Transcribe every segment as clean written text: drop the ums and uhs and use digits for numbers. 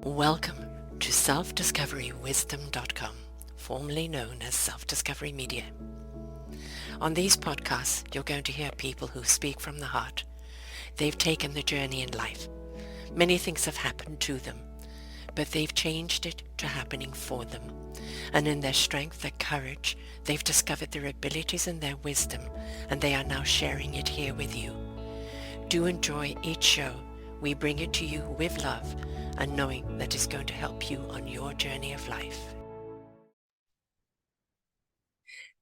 Welcome to selfdiscoverywisdom.com, formerly known as Self-Discovery Media. On these podcasts, you're going to hear people who speak from the heart. They've taken the journey in life. Many things have happened to them, but they've changed it to happening for them. And in their strength, their courage, they've discovered their abilities and their wisdom, and they are now sharing it here with you. Do enjoy each show. We bring it to you with love and knowing that it's going to help you on your journey of life.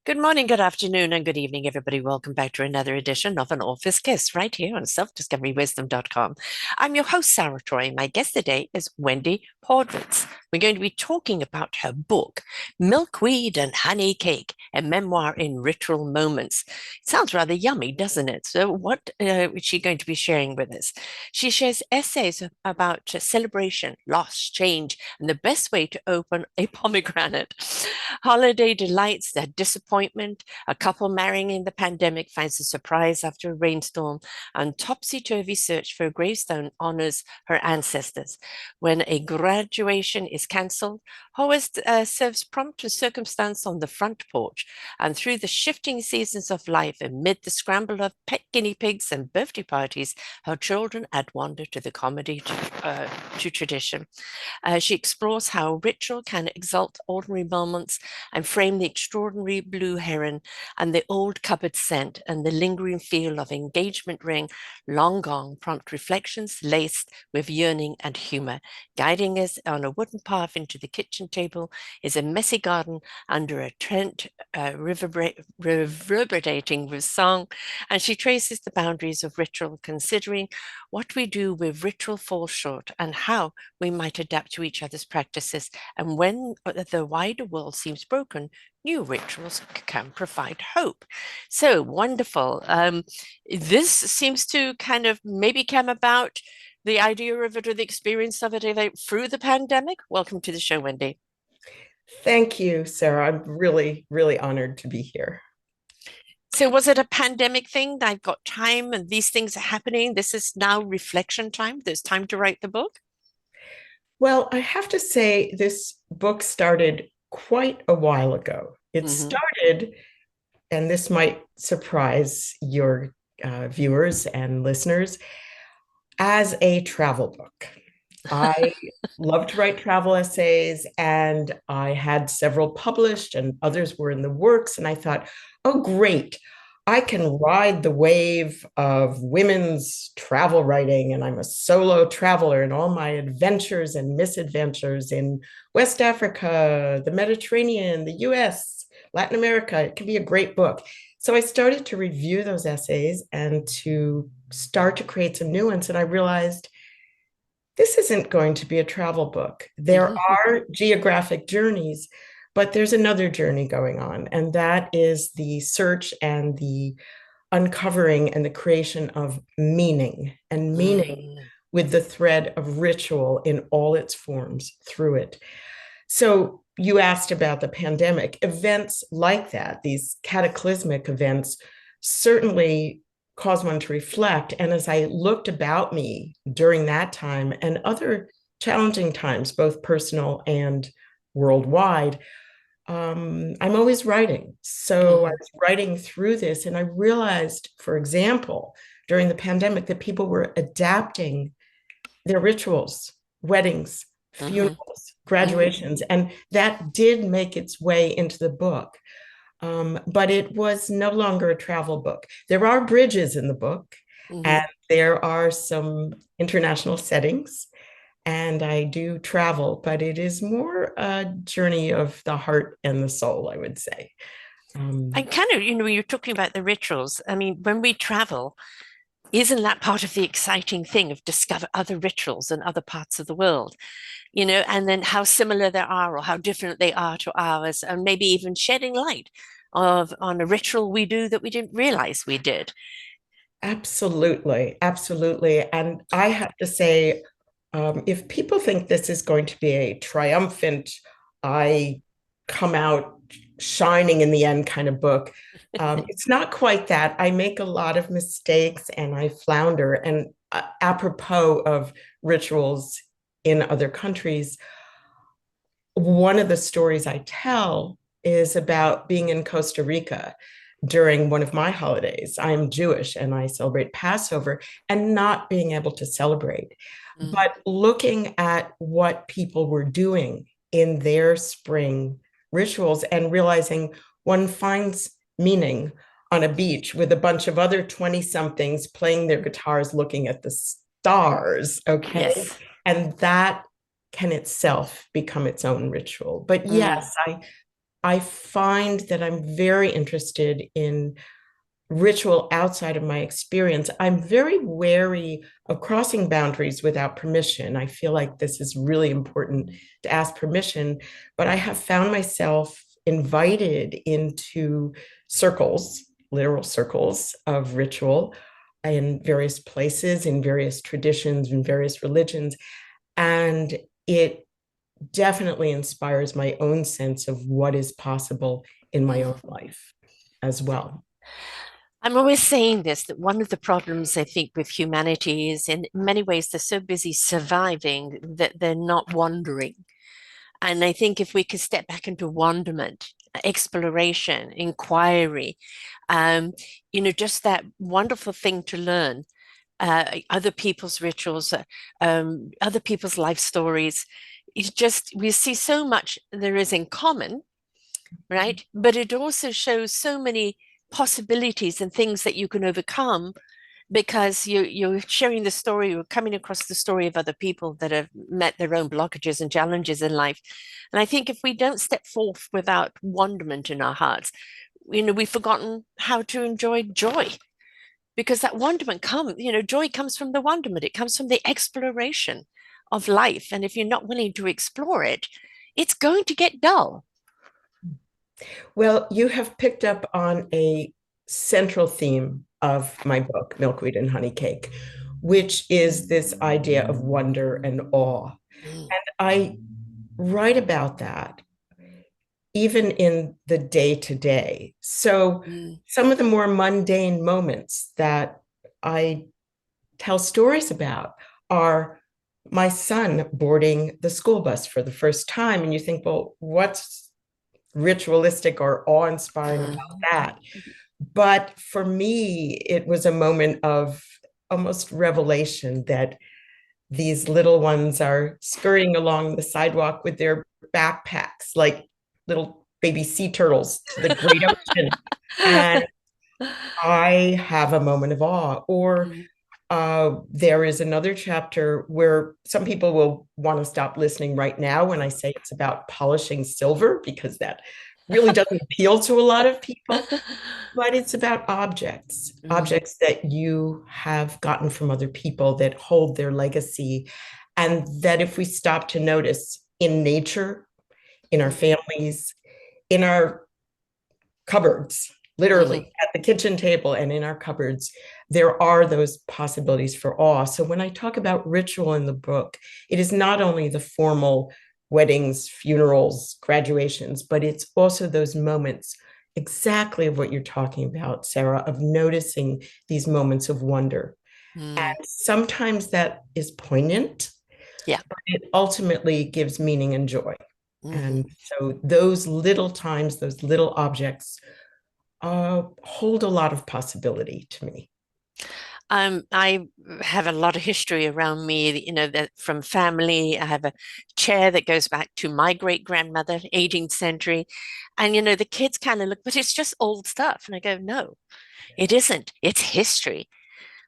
Good morning, good afternoon, and good evening, everybody. Welcome back to another edition of An Author's Kiss right here on selfdiscoverywisdom.com. I'm your host, Sarah Troy. My guest today is Wendy Horwitz. We're going to be talking about her book, Milkweed and Honey Cake, a memoir in ritual moments. It sounds rather yummy, doesn't it? So what is she going to be sharing with us? She shares essays about celebration, loss, change, and the best way to open a pomegranate. Holiday delights, that disappointment, a couple marrying in the pandemic finds a surprise after a rainstorm, and topsy-turvy search for a gravestone honors her ancestors. When a graduation is cancelled, Horwitz serves prompt to circumstance on the front porch, and through the shifting seasons of life, amid the scramble of pet guinea pigs and birthday parties, her children add wonder to the comedy to tradition. She explores how ritual can exalt ordinary moments and frame the extraordinary blue heron and the old cupboard scent and the lingering feel of engagement ring long gone, prompt reflections laced with yearning and humor. Guiding us on a wooden path into the kitchen table is a messy garden under a Trent reverberating with song, and she traces the boundaries of ritual, considering what we do with ritual falls short and how we might adapt to each other's practices. And when the wider world seems broken, new rituals can provide hope. So wonderful. This seems to kind of maybe come about, the idea of it or the experience of it through the pandemic. Welcome to the show, Wendy. Thank you, Sarah. I'm really, really honored to be here. So was it a pandemic thing? I've got time and these things are happening. This is now reflection time. There's time to write the book. Well, I have to say, this book started quite a while ago. It started, and this might surprise your viewers and listeners, as a travel book. I love to write travel essays, and I had several published, and others were in the works. And I thought, oh, great. I can ride the wave of women's travel writing, and I'm a solo traveler in all my adventures and misadventures in West Africa, the Mediterranean, the US, Latin America. It can be a great book. So I started to review those essays and to start to create some new ones. And I realized this isn't going to be a travel book. There are geographic journeys, but there's another journey going on, and that is the search and the uncovering and the creation of meaning, and meaning with the thread of ritual in all its forms through it. So you asked about the pandemic. Events like that, these cataclysmic events, certainly cause one to reflect. And as I looked about me during that time and other challenging times, both personal and worldwide, I'm always writing. So I was writing through this, and I realized, for example, during the pandemic, that people were adapting their rituals, weddings, funerals, graduations, and that did make its way into the book. But it was no longer a travel book. There are bridges in the book, and there are some international settings, and I do travel, but it is more a journey of the heart and the soul, I would say. I kind of, you're talking about the rituals. I mean, when we travel, isn't that part of the exciting thing of discover other rituals in other parts of the world, and then how similar they are or how different they are to ours, and maybe even shedding light on a ritual we do that we didn't realize we did. Absolutely, absolutely. And I have to say, if people think this is going to be a triumphant, I come out shining in the end kind of book, it's not quite that. I make a lot of mistakes and I flounder. And apropos of rituals in other countries. One of the stories I tell is about being in Costa Rica during one of my holidays. I am Jewish and I celebrate Passover and not being able to celebrate, Mm. but looking at what people were doing in their spring rituals and realizing one finds meaning on a beach with a bunch of other 20 somethings playing their guitars, looking at the stars. Okay. Yes. And that can itself become its own ritual. But Mm. yes, I find that I'm very interested in ritual outside of my experience. I'm very wary of crossing boundaries without permission. I feel like this is really important to ask permission, but I have found myself invited into circles, literal circles of ritual in various places, in various traditions, in various religions. And it definitely inspires my own sense of what is possible in my own Mm. life as well. I'm always saying this, that one of the problems I think with humanity is in many ways they're so busy surviving that they're not wandering. And I think if we could step back into wonderment, exploration, inquiry, um, just that wonderful thing to learn, other people's rituals, other people's life stories. It's just, we see so much there is in common, right? But it also shows so many possibilities and things that you can overcome because you're sharing the story, you're coming across the story of other people that have met their own blockages and challenges in life. And I think if we don't step forth without wonderment in our hearts, we've forgotten how to enjoy joy because that wonderment comes, joy comes from the wonderment. It comes from the exploration of life. And if you're not willing to explore it, it's going to get dull. Well, you have picked up on a central theme of my book, Milkweed and Honey Cake, which is this idea of wonder and awe. Mm, And I write about that even in the day to day. So mm, some of the more mundane moments that I tell stories about are my son boarding the school bus for the first time. And you think, well, what's ritualistic or awe inspiring about mm, that? But for me, it was a moment of almost revelation that these little ones are scurrying along the sidewalk with their backpacks like little baby sea turtles to the great ocean. And I have a moment of awe. Or mm. there is another chapter where some people will want to stop listening right now when I say it's about polishing silver, because that really doesn't appeal to a lot of people. But it's about objects, Mm, objects that you have gotten from other people that hold their legacy. And that if we stop to notice in nature, in our mm, families, in our cupboards, mhm, literally at the kitchen table and in our cupboards, there are those possibilities for awe. So when I talk about ritual in the book, it is not only the formal weddings, funerals, graduations, but it's also those moments exactly of what you're talking about, Sarah, of noticing these moments of wonder. mm. And sometimes that is poignant, Yeah. but it ultimately gives meaning and joy. Mhm. And so those little times, those little objects hold a lot of possibility to me. I have a lot of history around me, that from family. I have a chair that goes back to my great grandmother, 18th century. And, the kids kind of look, but it's just old stuff. And I go, no, it isn't. It's history,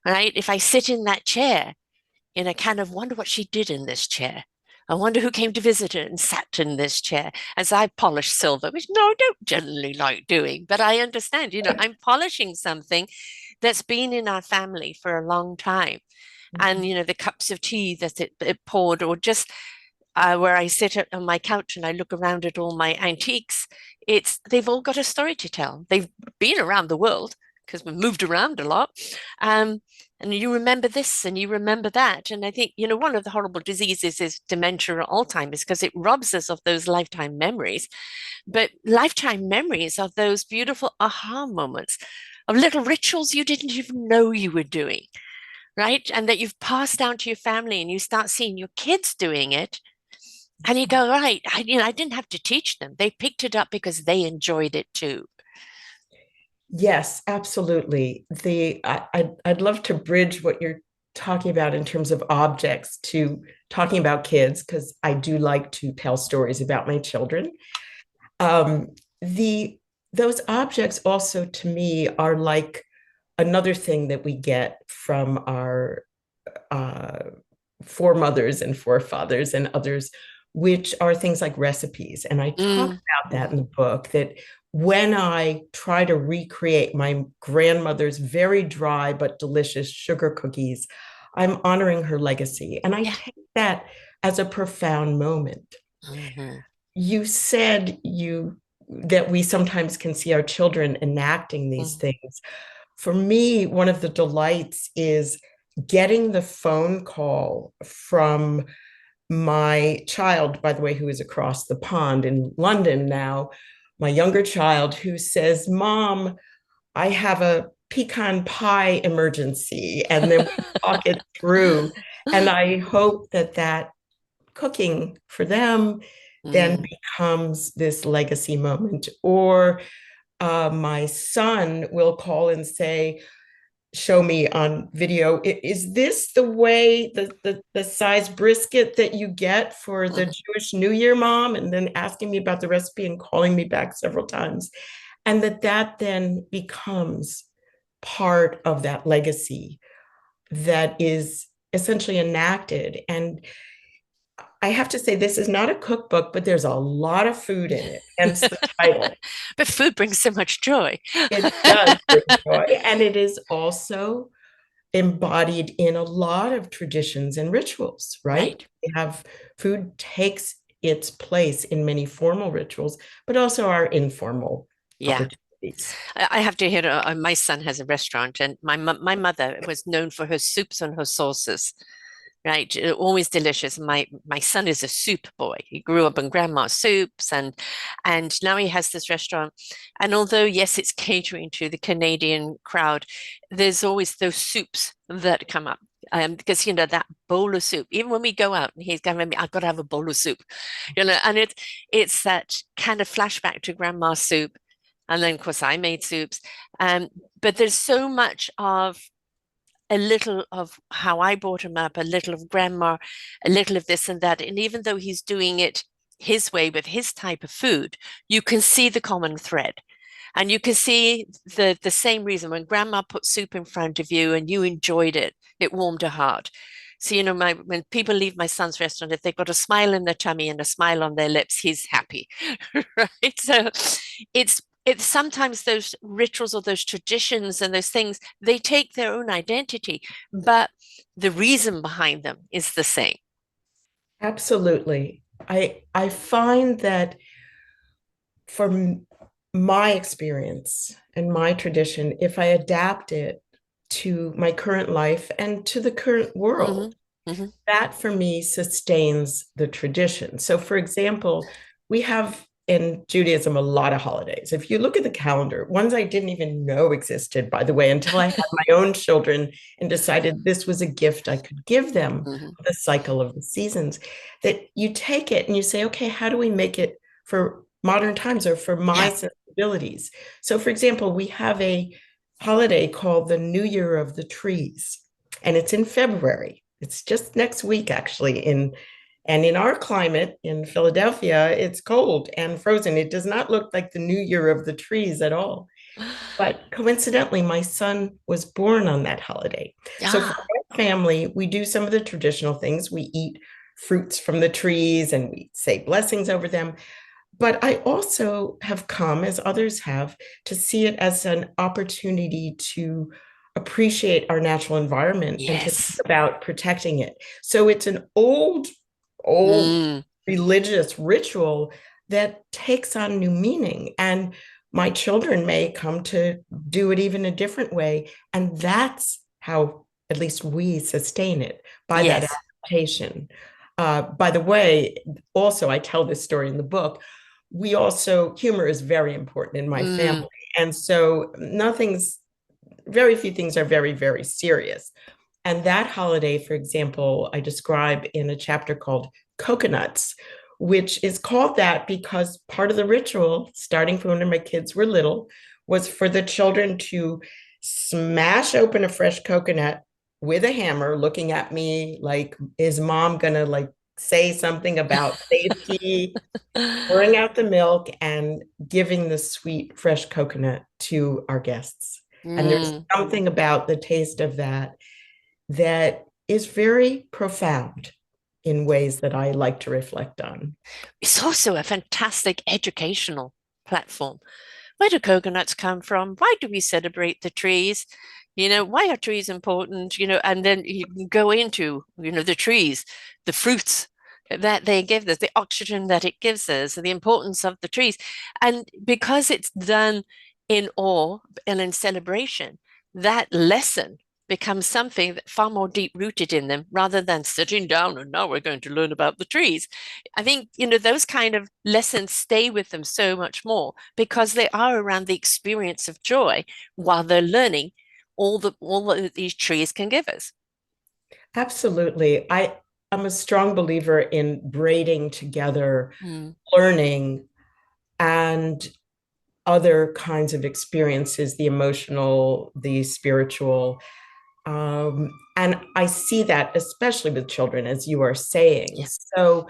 right? If I sit in that chair, kind of wonder what she did in this chair. I wonder who came to visit her and sat in this chair as I polish silver, which no, I don't generally like doing, but I understand, I'm polishing something that's been in our family for a long time. And, the cups of tea that it poured, or just where I sit on my couch and I look around at all my antiques, they've all got a story to tell. They've been around the world because we've moved around a lot. Um, and you remember this and you remember that. And I think, one of the horrible diseases is dementia or Alzheimer's because it robs us of those lifetime memories. But lifetime memories are those beautiful aha moments of little rituals you didn't even know you were doing, right? And that you've passed down to your family and you start seeing your kids doing it. And you go, right, I didn't have to teach them. They picked it up because they enjoyed it too. Yes, absolutely. I'd love to bridge what you're talking about in terms of objects to talking about kids, because I do like to tell stories about my children. Um, the those objects also to me are like another thing that we get from our uh, foremothers and forefathers and others, which are things like recipes. And I talk Mm, about that mhm. in the book, that when I try to recreate my grandmother's very dry but delicious sugar cookies, I'm honoring her legacy. And I Yeah. take that as a profound moment. Hmm. You said you that we sometimes can see our children enacting these Mm. things. For me, one of the delights is getting the phone call from my child, by the way, who is across the pond in London now, my younger child, who says, Mom, I have a pecan pie emergency. And then we talk it through. And I hope that that cooking for them then Mm. becomes this legacy moment. Or my son will call and say, show me on video, is this the way the size brisket that you get for the Mhm. Jewish New Year, Mom? And then asking me about the recipe and calling me back several times. And that then becomes part of that legacy that is essentially enacted. And I have to say, this is not a cookbook, but there's a lot of food in it, hence the title. But food brings so much joy. It does bring joy. And it is also embodied in a lot of traditions and rituals, right? Right. We have food takes its place in many formal rituals, but also our informal Yeah. opportunities. I have to hear, my son has a restaurant, and my mother was known for her soups and her sauces. Right, always delicious. My son is a soup boy. He grew up on grandma's soups, and now he has this restaurant. And although yes, it's catering to the Canadian crowd, there's always those soups that come up. Because that bowl of soup, even when we go out and he's going, I've got to have a bowl of soup, and it's that kind of flashback to grandma's soup. And then of course I made soups. But there's so much of a little of how I brought him up, a little of grandma, a little of this and that. And even though he's doing it his way with his type of food, you can see the common thread. And you can see the same reason when grandma put soup in front of you and you enjoyed it, it warmed her heart. So, when people leave my son's restaurant, if they've got a smile in their tummy and a smile on their lips, he's happy, right? So it's sometimes those rituals or those traditions and those things, they take their own identity, but the reason behind them is the same. Absolutely. I find that from my experience and my tradition, if I adapt it to my current life and to the current Hmm. world, Hmm. that for me sustains the tradition. So, for example, we have in Judaism a lot of holidays. If you look at the calendar, ones I didn't even know existed, by the way, until I had my own children and decided this was a gift I could give them, Hmm. the cycle of the seasons, that you take it and you say, okay, how do we make it for modern times or for my Yeah. sensibilities? So, for example, we have a holiday called the New Year of the Trees, and it's in February. It's just next week, actually. In our climate in Philadelphia, it's cold and frozen. It does not look like the New Year of the trees at all. But coincidentally, my son was born on that holiday. So for Ah, our family, we do some of the traditional things. We eat fruits from the trees and we say blessings over them. But I also have come, as others have, to see it as an opportunity to appreciate our natural environment and to think yes. about protecting it. So it's an old Mm, religious ritual that takes on new meaning. And my children may come to do it even a different way. And that's how at least we sustain it, by that yes. adaptation. By the way, also, I tell this story in the book. We also, humor is very important in my Mm, family. And so very few things are very, very serious. And that holiday, for example, I describe in a chapter called Coconuts, which is called that because part of the ritual, starting from when my kids were little, was for the children to smash open a fresh coconut with a hammer, looking at me like, is mom gonna like say something about safety, pouring out the milk and giving the sweet, fresh coconut to our guests. And there's Mm. something about the taste of that that is very profound in ways that I like to reflect on. It's also a fantastic educational platform. Where do coconuts come from? Why do we celebrate the trees? Why are trees important? And then you can go into, the trees, the fruits that they give us, the oxygen that it gives us, the importance of the trees. And because it's done in awe and in celebration, that lesson becomes something that far more deep rooted in them rather than sitting down and now we're going to learn about the trees. I think, those kind of lessons stay with them so much more because they are around the experience of joy while they're learning all that these trees can give us. Absolutely. I'm a strong believer in braiding together Mm. learning and other kinds of experiences, the emotional, the spiritual. And I see that especially with children, as you are saying. Yeah. So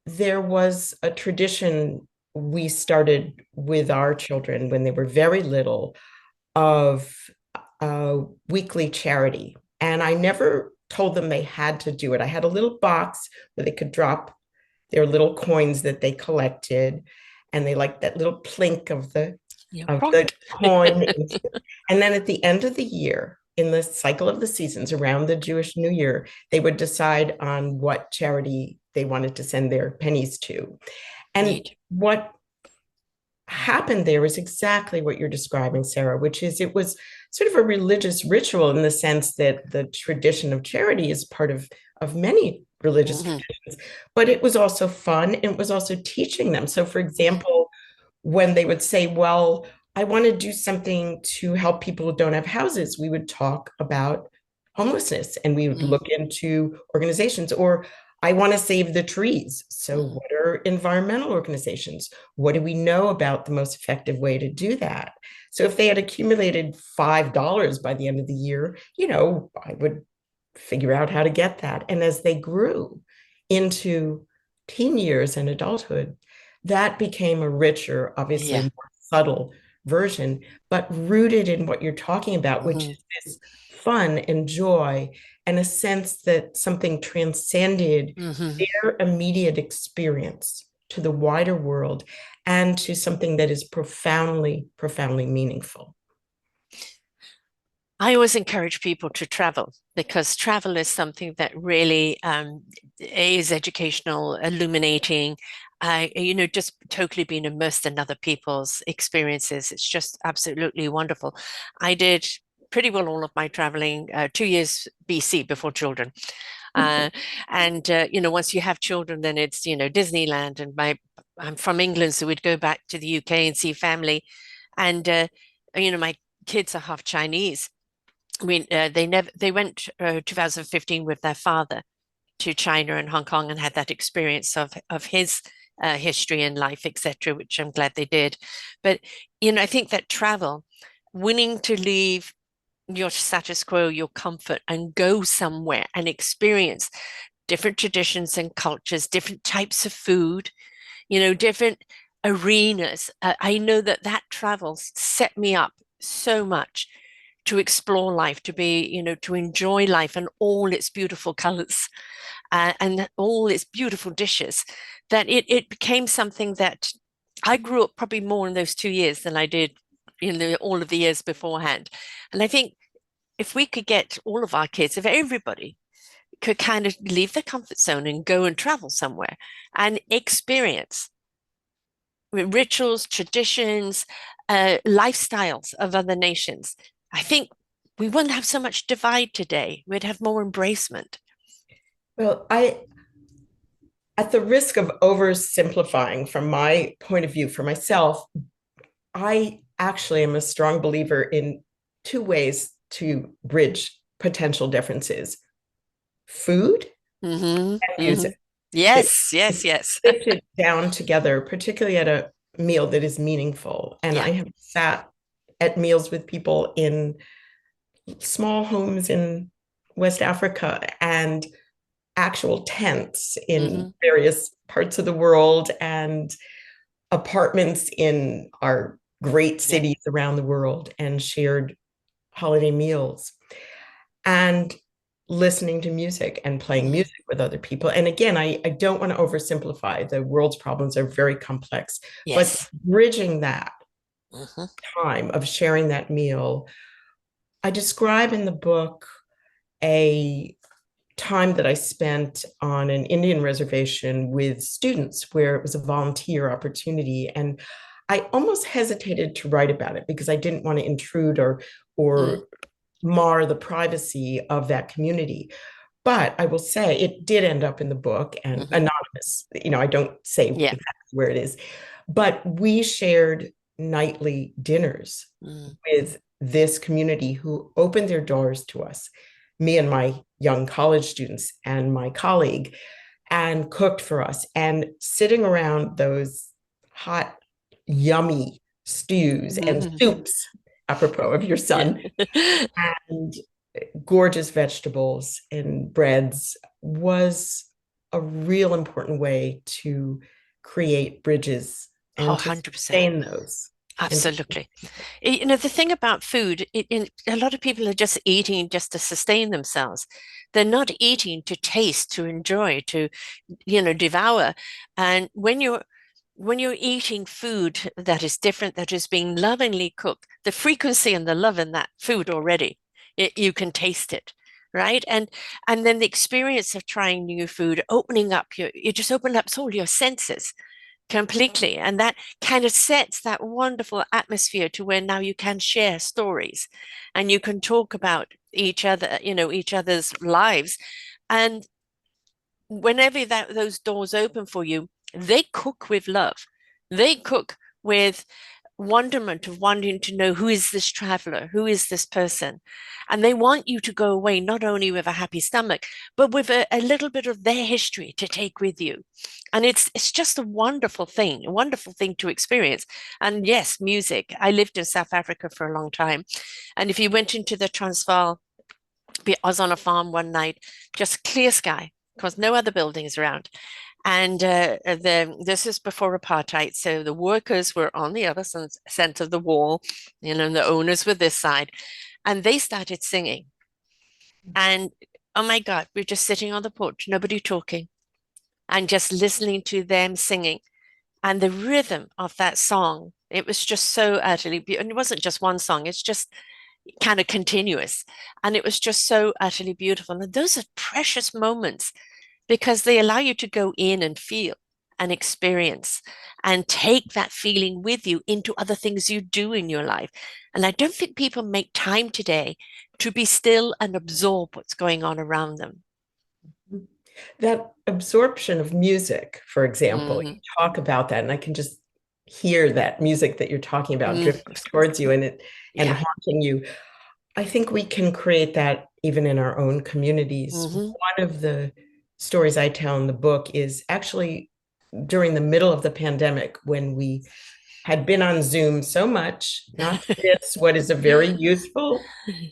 there was a tradition we started with our children when they were very little of weekly charity. And I never told them they had to do it. I had a little box where they could drop their little coins that they collected, and they liked that little plink You're of wrong. the coin. And then at the end of the year, in the cycle of the seasons around the Jewish New Year, they would decide on what charity they wanted to send their pennies to. And Neat. what happened there is exactly what you're describing, Sarah, which is it was sort of a religious ritual in the sense that the tradition of charity is part of many religious Mhm. traditions, but it was also fun. And it was also teaching them. So, for Mhm. example, when they would say, well, I want to do something to help people who don't have houses, we would talk about homelessness and we would Mhm. look into organizations. Or I want to save the trees. So, Mhm. what are environmental organizations? What do we know about the most effective way to do that? So, if they had accumulated $5 by the end of the year, I would figure out how to get that. And as they grew into teen years and adulthood, that became a richer, obviously Yeah. more subtle version, but rooted in what you're talking about, which Mhm. is this fun and joy and a sense that something transcended Mhm. their immediate experience to the wider world and to something that is profoundly, profoundly meaningful. I always encourage people to travel because travel is something that really is educational, illuminating, just totally being immersed in other people's experiences. It's just absolutely wonderful. I did pretty well all of my traveling 2 years BC before children. Uh, and once you have children, then it's, Disneyland. And I'm from England, so we'd go back to the UK and see family. And, my kids are half Chinese. I mean, they went 2015 with their father to China and Hong Kong and had that experience of his history and life, etc., which I'm glad they did. But I think that travel, willing to leave your status quo, your comfort, and go somewhere and experience different traditions and cultures, different types of food, different arenas. I know that travel set me up so much to explore life, to enjoy life and all its beautiful colors and all its beautiful dishes, that it became something that I grew up probably more in those 2 years than I did in all of the years beforehand. And I think if we could get all of our kids, if everybody could kind of leave their comfort zone and go and travel somewhere and experience rituals, traditions, lifestyles of other nations, I think we wouldn't have so much divide today. We'd have more embracement. Well, at the risk of oversimplifying from my point of view for myself, I actually am a strong believer in two ways to bridge potential differences: food Mm-hmm. and Mm-hmm. music. That Yes, yes, yes. sit it down together, particularly at a meal that is meaningful. And Yeah. I have sat at meals with people in small homes in West Africa and actual tents Mm-hmm. in various parts of the world and apartments in our great Yeah. cities around the world and shared holiday meals and listening to music and playing Mm-hmm. music with other people. And again, I don't want to oversimplify. The world's problems are very complex, but Yes. bridging that Mm-hmm. time of sharing that meal, I describe in the book a time that I spent on an Indian reservation with students where it was a volunteer opportunity. And I almost hesitated to write about it because I didn't want to intrude Mm-hmm. or mar the privacy of that community. But I will say it did end up in the book and Mm-hmm. anonymous. I don't say Yeah. exactly where it is, but we shared nightly dinners Mm. with this community who opened their doors to us, me and my young college students and my colleague, and cooked for us. And sitting around those hot, yummy stews and Mm-hmm. soups, apropos of your Yeah. son, and gorgeous vegetables and breads was a real important way to create bridges Oh, and to 100%. sustain those. And Absolutely. The thing about food, a lot of people are just eating just to sustain themselves. They're not eating to taste, to enjoy, to, devour. And when you're eating food that is different, that is being lovingly cooked, the frequency and the love in that food already, you can taste it, right? And then the experience of trying new food, opening up you just open up all your senses completely, and that kind of sets that wonderful atmosphere to where now you can share stories and you can talk about each other, each other's lives. And whenever those doors open for you, they cook with love. They cook with wonderment of wanting to know, who is this traveler, who is this person, and they want you to go away not only with a happy stomach but with a little bit of their history to take with you. And it's just a wonderful thing to experience. And yes, music. I lived in South Africa for a long time, and if you went into the Transvaal, I was on a farm one night, just clear sky, because no other buildings around. And this is before apartheid. So the workers were on the other side of the wall, and the owners were this side. And they started singing. And oh my God, we're just sitting on the porch, nobody talking, and just listening to them singing. And the rhythm of that song, it was just so utterly beautiful. And it wasn't just one song, it's just kind of continuous. And it was just so utterly beautiful. And those are precious moments because they allow you to go in and feel and experience and take that feeling with you into other things you do in your life. And I don't think people make time today to be still and absorb what's going on around them. that absorption of music, for example, Mm-hmm. you talk about that, and I can just hear that music that you're talking about Mm. drifting towards you and Yeah. haunting you. I think we can create that even in our own communities. Mm-hmm. One of the stories I tell in the book is actually during the middle of the pandemic when we had been on Zoom so much, not to miss what is a very useful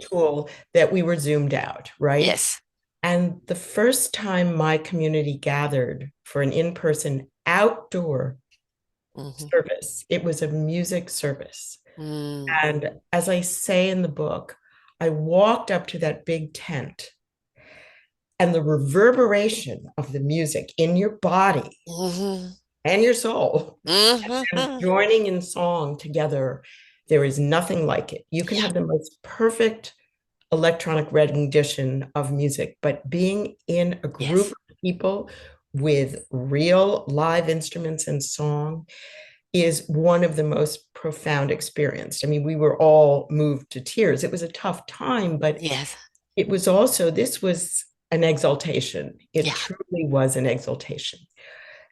tool, that we were zoomed out, right? Yes. And the first time my community gathered for an in-person outdoor Mm-hmm. service, it was a music service. Mm. And as I say in the book, I walked up to that big tent and the reverberation of the music in your body Mm-hmm. and your soul and Mm-hmm. joining in song together, there is nothing like it. You can Yeah. have the most perfect electronic rendition of music, but being in a group Yes. of people with real live instruments and song is one of the most profound experiences. I mean, we were all moved to tears. It was a tough time, but Yes. it was also, this was an exaltation. It Yeah. truly was an exaltation.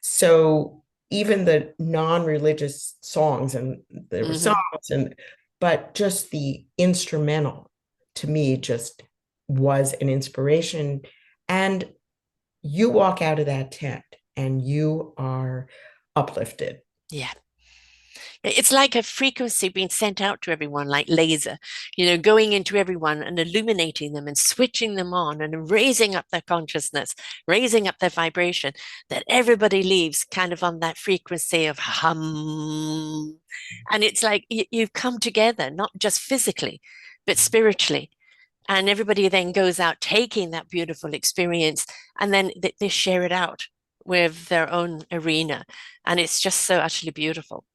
So even the non-religious songs, and there were songs, Mm-hmm. but just the instrumental to me just was an inspiration. And you walk out of that tent and you are uplifted. Yeah. It's like a frequency being sent out to everyone, like laser, going into everyone and illuminating them and switching them on and raising up their consciousness, raising up their vibration, that everybody leaves kind of on that frequency of hum. And it's like you've come together, not just physically, but spiritually. And everybody then goes out taking that beautiful experience and then they share it out with their own arena. And it's just so actually beautiful.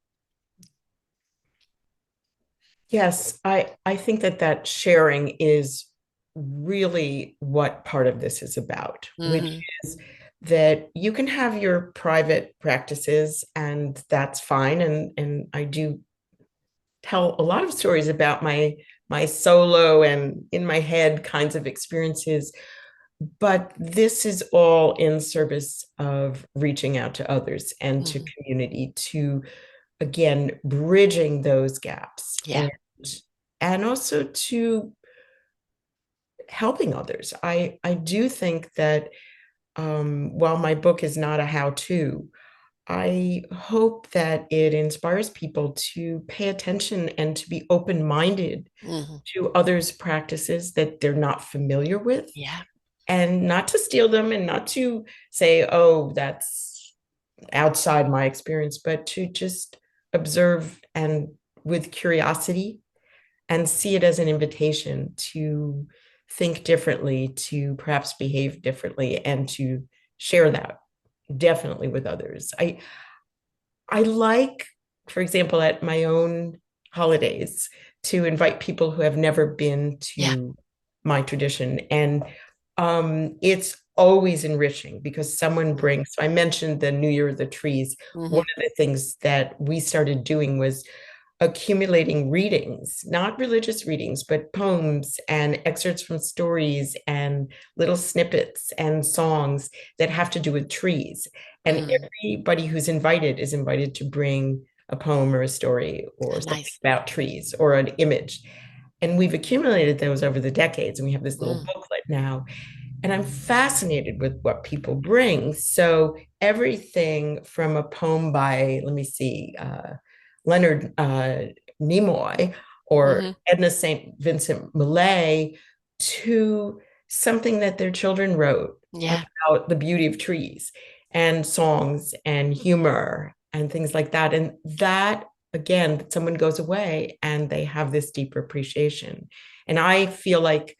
Yes, I think that sharing is really what part of this is about, which Mm-hmm. is that you can have your private practices and that's fine. And I do tell a lot of stories about my solo and in my head kinds of experiences, but this is all in service of reaching out to others and to Mm-hmm. community, to again bridging those gaps, Yeah. and also to helping others. I do think that while my book is not a how-to, I hope that it inspires people to pay attention and to be open-minded Mm-hmm. to others' practices that they're not familiar with, Yeah. and not to steal them and not to say, oh, that's outside my experience, but to just observe and with curiosity and see it as an invitation to think differently, to perhaps behave differently, and to share that definitely with others. I like, for example, at my own holidays, to invite people who have never been Yeah. to my tradition. And it's always enriching because someone brings, so I mentioned the New Year of the Trees. Mm-hmm. One of the things that we started doing was accumulating readings, not religious readings, but poems and excerpts from stories and little snippets and songs that have to do with trees. And Mm. everybody who's invited is invited to bring a poem or a story or something Nice. about trees or an image. And we've accumulated those over the decades, and we have this little Mm. booklet now. And I'm fascinated with what people bring. So everything from a poem by, let me see, Leonard Nimoy or Mm-hmm. Edna St. Vincent Millay, to something that their children wrote Yeah. about the beauty of trees and songs and humor and things like that. And that, again, someone goes away and they have this deeper appreciation. And I feel like,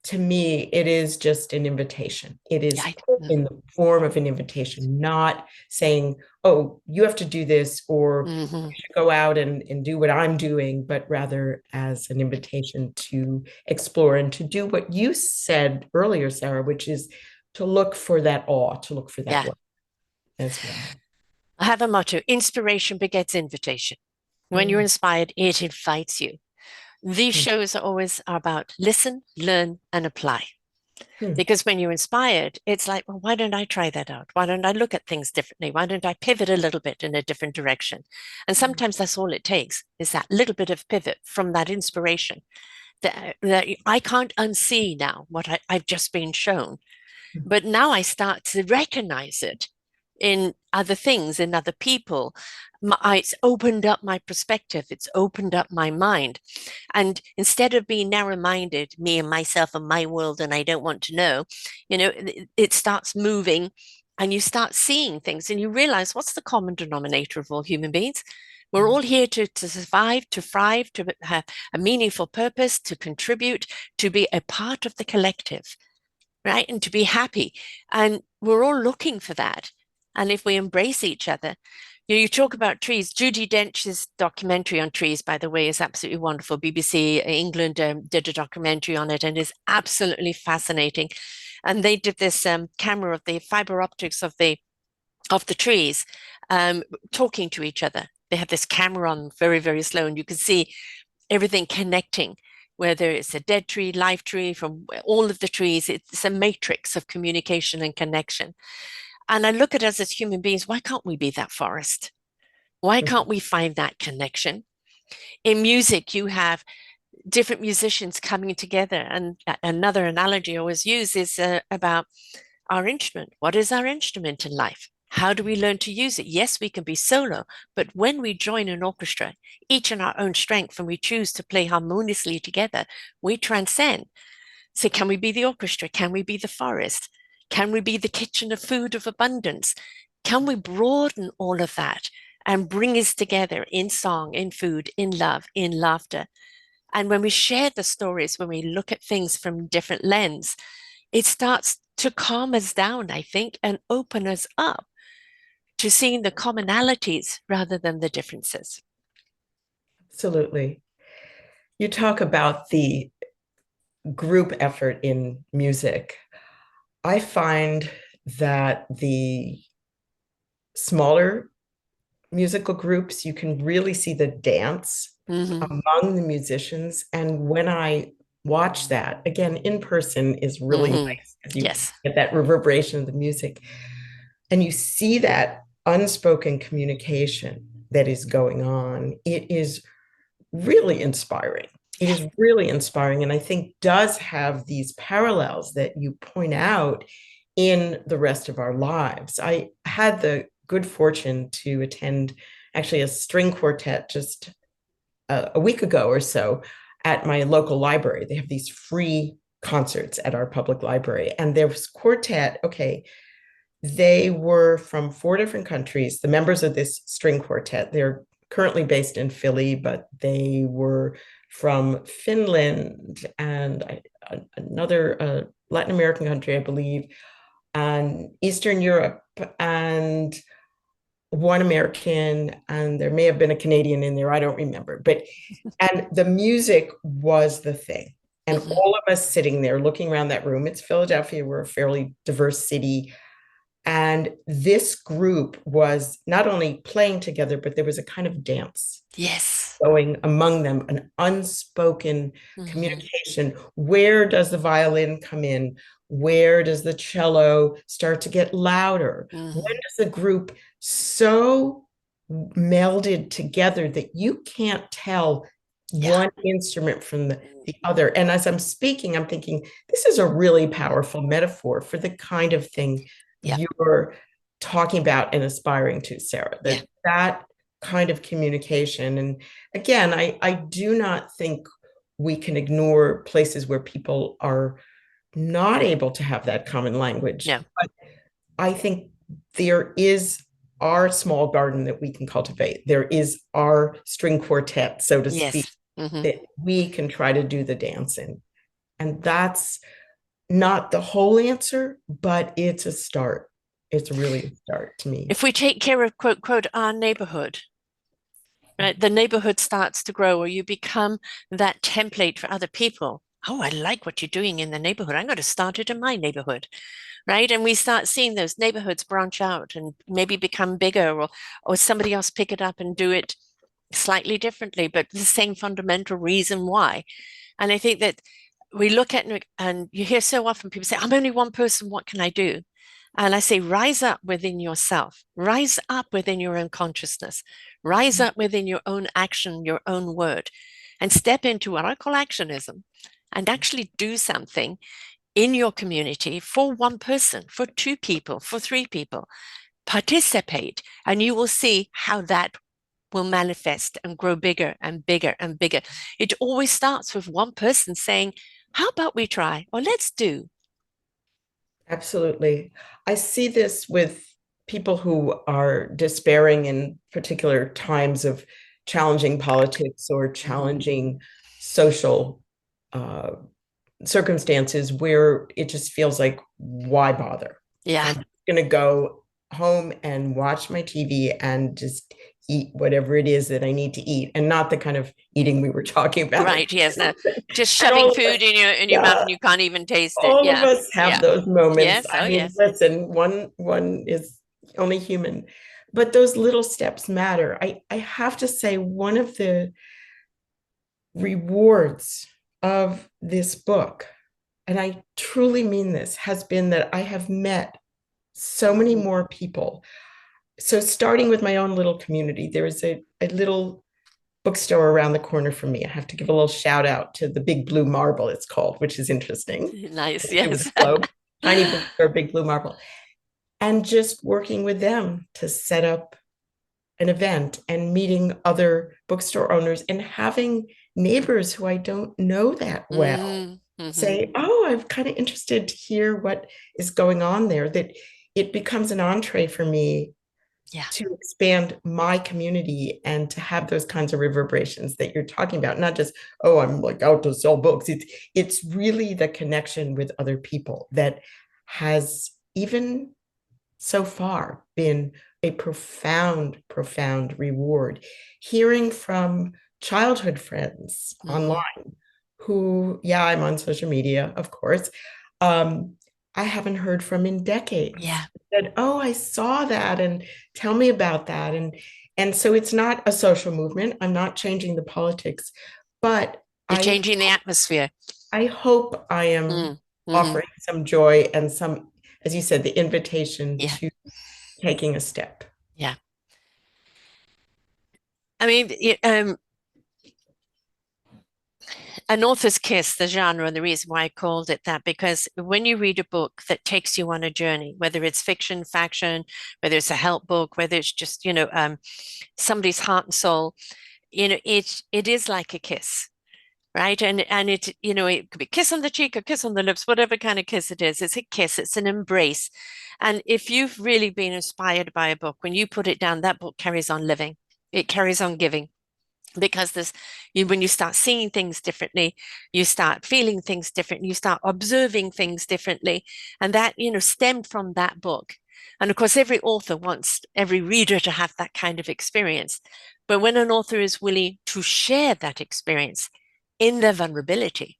to me, it is just an invitation. It Yeah. is in the form of an invitation, not saying, oh, you have to do this or Mm-hmm. you should go out and do what I'm doing, but rather as an invitation to explore and to do what you said earlier, Sarah, which is to look for that awe, to look for that Yeah. love as well. I have a motto: inspiration begets invitation. When you're Mm, inspired, it invites you. These mm, shows are always about listen, learn, and apply. mm, Because when you're inspired, it's like, well, why don't I try that out? Why don't I look at things differently? Why don't I pivot a little bit in a different direction? And sometimes that's all it takes, is that little bit of pivot from that inspiration that I can't unsee now what I've just been shown. mm, But now I start to recognize it in other things, in other people. It's opened up my perspective, it's opened up my mind. And instead of being narrow minded, me and myself and my world, and I don't want to know, it starts moving and you start seeing things and you realize what's the common denominator of all human beings? We're mm. all here to survive, to thrive, to have a meaningful purpose, to contribute, to be a part of the collective, right? And to be happy. And we're all looking for that. And if we embrace each other, you talk about trees. Judy Dench's documentary on trees, by the way, is absolutely wonderful. BBC England did a documentary on it and is absolutely fascinating. And they did this camera of the fiber optics of the trees talking to each other. They have this camera on very, very slow, and you can see everything connecting, whether it's a dead tree, live tree, from all of the trees. It's a matrix of communication and connection. And I look at us as human beings, why can't we be that forest? Why can't we find that connection? In music, you have different musicians coming together. And another analogy I always use is about our instrument. What is our instrument in life? How do we learn to use it? Yes, we can be solo, but when we join an orchestra, each in our own strength, and we choose to play harmoniously together, we transcend. So, can we be the orchestra? Can we be the forest? Can we be the kitchen of food of abundance? Can we broaden all of that and bring us together in song, in food, in love, in laughter? And when we share the stories, when we look at things from different lens, it starts to calm us down, I think, and open us up to seeing the commonalities rather than the differences. Absolutely. You talk about the group effort in music. I find that the smaller musical groups, you can really see the dance among the musicians. And when I watch that, again, in person is really nice because you Yes. get that reverberation of the music. And you see that unspoken communication that is going on. It is really inspiring. It is really inspiring. And I think does have these parallels that you point out in the rest of our lives. I had the good fortune to attend actually a string quartet just a week ago or so at my local library. They have these free concerts at our public library. And there was quartet, okay, they were from 4 different countries. The members of this string quartet, they're currently based in Philly, but they were from Finland and another Latin American country, I believe, and Eastern Europe, and one American, and there may have been a Canadian in there. I don't remember. And the music was the thing. And all of us sitting there looking around that room, it's Philadelphia, we're a fairly diverse city. And this group was not only playing together, but there was a kind of dance Yes. going among them, an unspoken communication. Where does the violin come in? Where does the cello start to get louder? When does the group so melded together that you can't tell one instrument from the other? And as I'm speaking, I'm thinking, this is a really powerful metaphor for the kind of thing you're talking about and aspiring to, Sarah, that kind of communication. And again, I do not think we can ignore places where people are not able to have that common language. Yeah. But I think there is our small garden that we can cultivate. There is our string quartet, so to speak, that we can try to do the dance in. And that's not the whole answer, but it's a start. It's really a start to me. If we take care of, quote, quote, our neighborhood, right, the neighborhood starts to grow, or you become that template for other people. Oh, I like what you're doing in the neighborhood. I'm going to start it in my neighborhood, right? And we start seeing those neighborhoods branch out and maybe become bigger, or somebody else pick it up and do it slightly differently, but the same fundamental reason why. And I think that we look at it, and you hear so often people say, I'm only one person, what can I do? And I say, rise up within yourself, rise up within your own consciousness, rise up within your own action, your own word, and step into what I call actionism and actually do something in your community for one person, for 2 people, for 3 people. Participate, and you will see how that will manifest and grow bigger and bigger and bigger. It always starts with one person saying, how about we try, or let's do. Absolutely. I see this with people who are despairing in particular times of challenging politics or challenging social circumstances where it just feels like, why bother? Yeah. I'm going to go home and watch my TV and just eat whatever it is that I need to eat, and not the kind of eating we were talking about. Right. Yes. No, just shoving food in your mouth and you can't even taste it. All of Yeah. us have Yeah. those moments. Yes. Oh, I mean, yes. listen, one is only human, but those little steps matter. I have to say, one of the rewards of this book, and I truly mean this, has been that I have met so many more people. So starting with my own little community, there is a little bookstore around the corner from me. I have to give a little shout out to the Big Blue Marble, it's called, which is interesting. Nice. It was Yes. slow. Tiny bookstore, Big Blue Marble. And just working with them to set up an event and meeting other bookstore owners and having neighbors who I don't know that well Mm-hmm. say, oh, I'm kind of interested to hear what is going on there, that it becomes an entree for me Yeah. to expand my community and to have those kinds of reverberations that you're talking about, not just, oh, I'm like out to sell books. It's really the connection with other people that has even so far been a profound, profound reward. Hearing from childhood friends Mm-hmm. online who, yeah, I'm on social media, of course, um, I haven't heard from in decades. Yeah. Said, oh, I saw that, and tell me about that. And so it's not a social movement. I'm not changing the politics, but You're I changing the atmosphere. I hope I am Mm-hmm. offering some joy and some, as you said, the invitation Yeah. to taking a step. Yeah. I mean, an author's kiss, the genre, and the reason why I called it that, because when you read a book that takes you on a journey, whether it's fiction, faction, whether it's a help book, whether it's just, somebody's heart and soul, it is like a kiss. Right. And it could be kiss on the cheek or kiss on the lips, whatever kind of kiss it is. It's a kiss, it's an embrace. And if you've really been inspired by a book, when you put it down, that book carries on living. It carries on giving because when you start seeing things differently, you start feeling things differently, you start observing things differently, and that stemmed from that book. And of course every author wants every reader to have that kind of experience, but when an author is willing to share that experience in their vulnerability,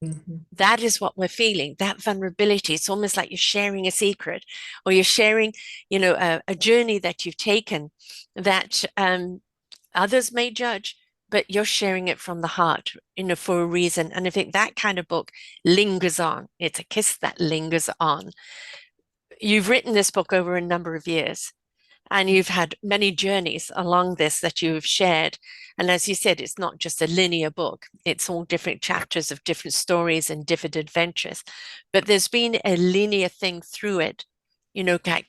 Mhm. that is what we're feeling, that vulnerability. It's almost like you're sharing a secret, or you're sharing a journey that you've taken that others may judge, but you're sharing it from the heart, for a reason. And I think that kind of book lingers on. It's a kiss that lingers on. You've written this book over a number of years, and you've had many journeys along this that you've shared. And as you said, it's not just a linear book, it's all different chapters of different stories and different adventures. But there's been a linear thing through it,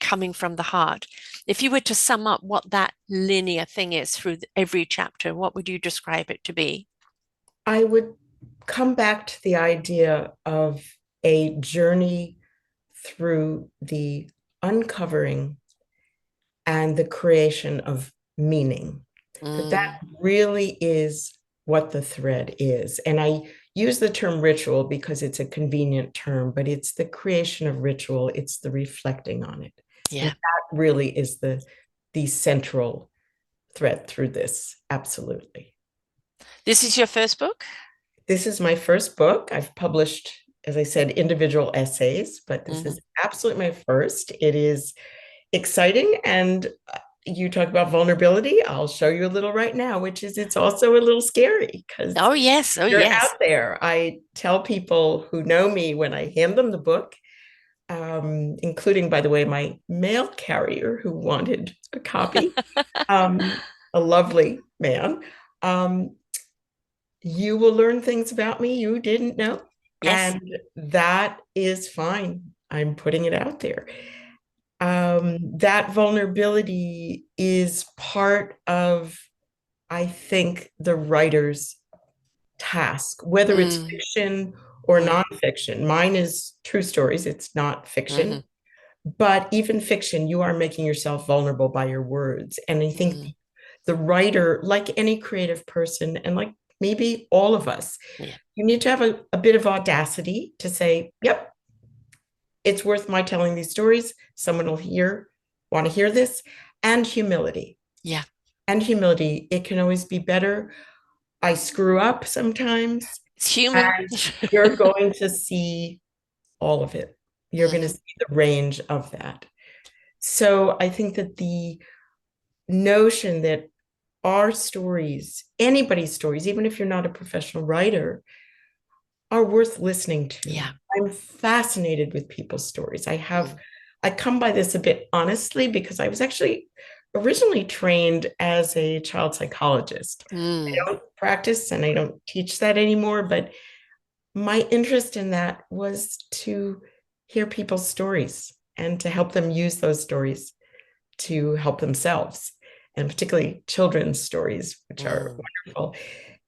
coming from the heart. If you were to sum up what that linear thing is through every chapter, what would you describe it to be? I would come back to the idea of a journey through the uncovering and the creation of meaning. That Mm, really is what the thread is. And I use the term ritual because it's a convenient term, but it's the creation of ritual, it's the reflecting on it. And yeah. that really is the central thread through this. Absolutely. This is your first book? This is my first book. I've published, as I said, individual essays, but this Hmm. is absolutely my first. It is exciting. And you talk about vulnerability. I'll show you a little right now, which is it's also a little scary because Oh, yes. Oh, you're yes. out there. I tell people who know me when I hand them the book, including, by the way, my mail carrier who wanted a copy, um, a lovely man. Um, you will learn things about me you didn't know. Yes. And that is fine. I'm putting it out there. That vulnerability is part of, I think, the writer's task, whether it's Mm, fiction or mm, nonfiction. Mine is true stories, it's not fiction. hmm But even fiction, you are making yourself vulnerable by your words. And I think mm, the writer, like any creative person, and like maybe all of us, yeah. you need to have a bit of audacity to say, yep, it's worth my telling these stories. Someone will want to hear this, and humility. Yeah. And humility, it can always be better. I screw up sometimes, It's human. and you're going to see all of it. You're going to Hmm. see the range of that. So I think that the notion that our stories, anybody's stories, even if you're not a professional writer, are worth listening to. Yeah. I'm fascinated with people's stories. Mm, I come by this a bit honestly because I was actually originally trained as a child psychologist. I Mm, don't practice and I don't teach that anymore, but my interest in that was to hear people's stories and to help them use those stories to help themselves, and particularly children's stories, which are mm, wonderful.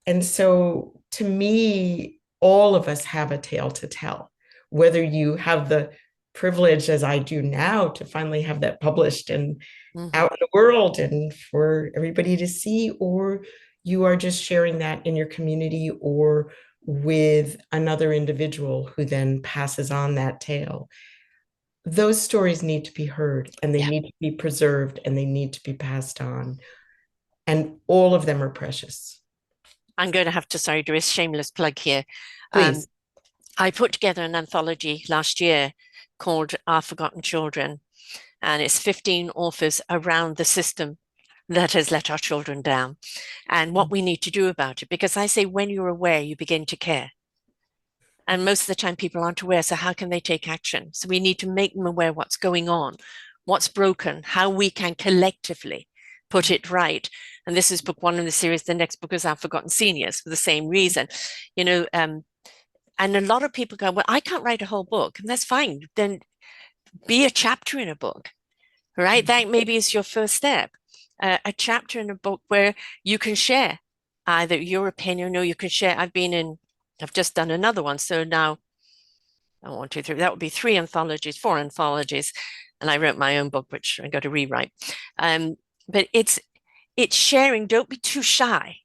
And so to me, all of us have a tale to tell, whether you have the privilege, as I do now, to finally have that published and mhm. out in the world and for everybody to see, or you are just sharing that in your community or with another individual who then passes on that tale. Those stories need to be heard and they Yeah, need to be preserved and they need to be passed on. And all of them are precious. I'm going to have to, sorry, do a shameless plug here. Um, Please. I put together an anthology last year called Our Forgotten Children, and it's 15 authors around the system that has let our children down and what we need to do about it. Because I say, when you're aware, you begin to care. And most of the time, people aren't aware. So, how can they take action? So, we need to make them aware what's going on, what's broken, how we can collectively put it right. And this is book one in the series. The next book is Our Forgotten Seniors for the same reason. You know, and a lot of people go, well, I can't write a whole book. And that's fine. Then be a chapter in a book, right? That maybe is your first step. A chapter in a book where you can share either your opinion or you can share. I've just done another one. So now, one, two, three, that would be three anthologies, four anthologies. And I wrote my own book, which I got to rewrite. But it's sharing. Don't be too shy.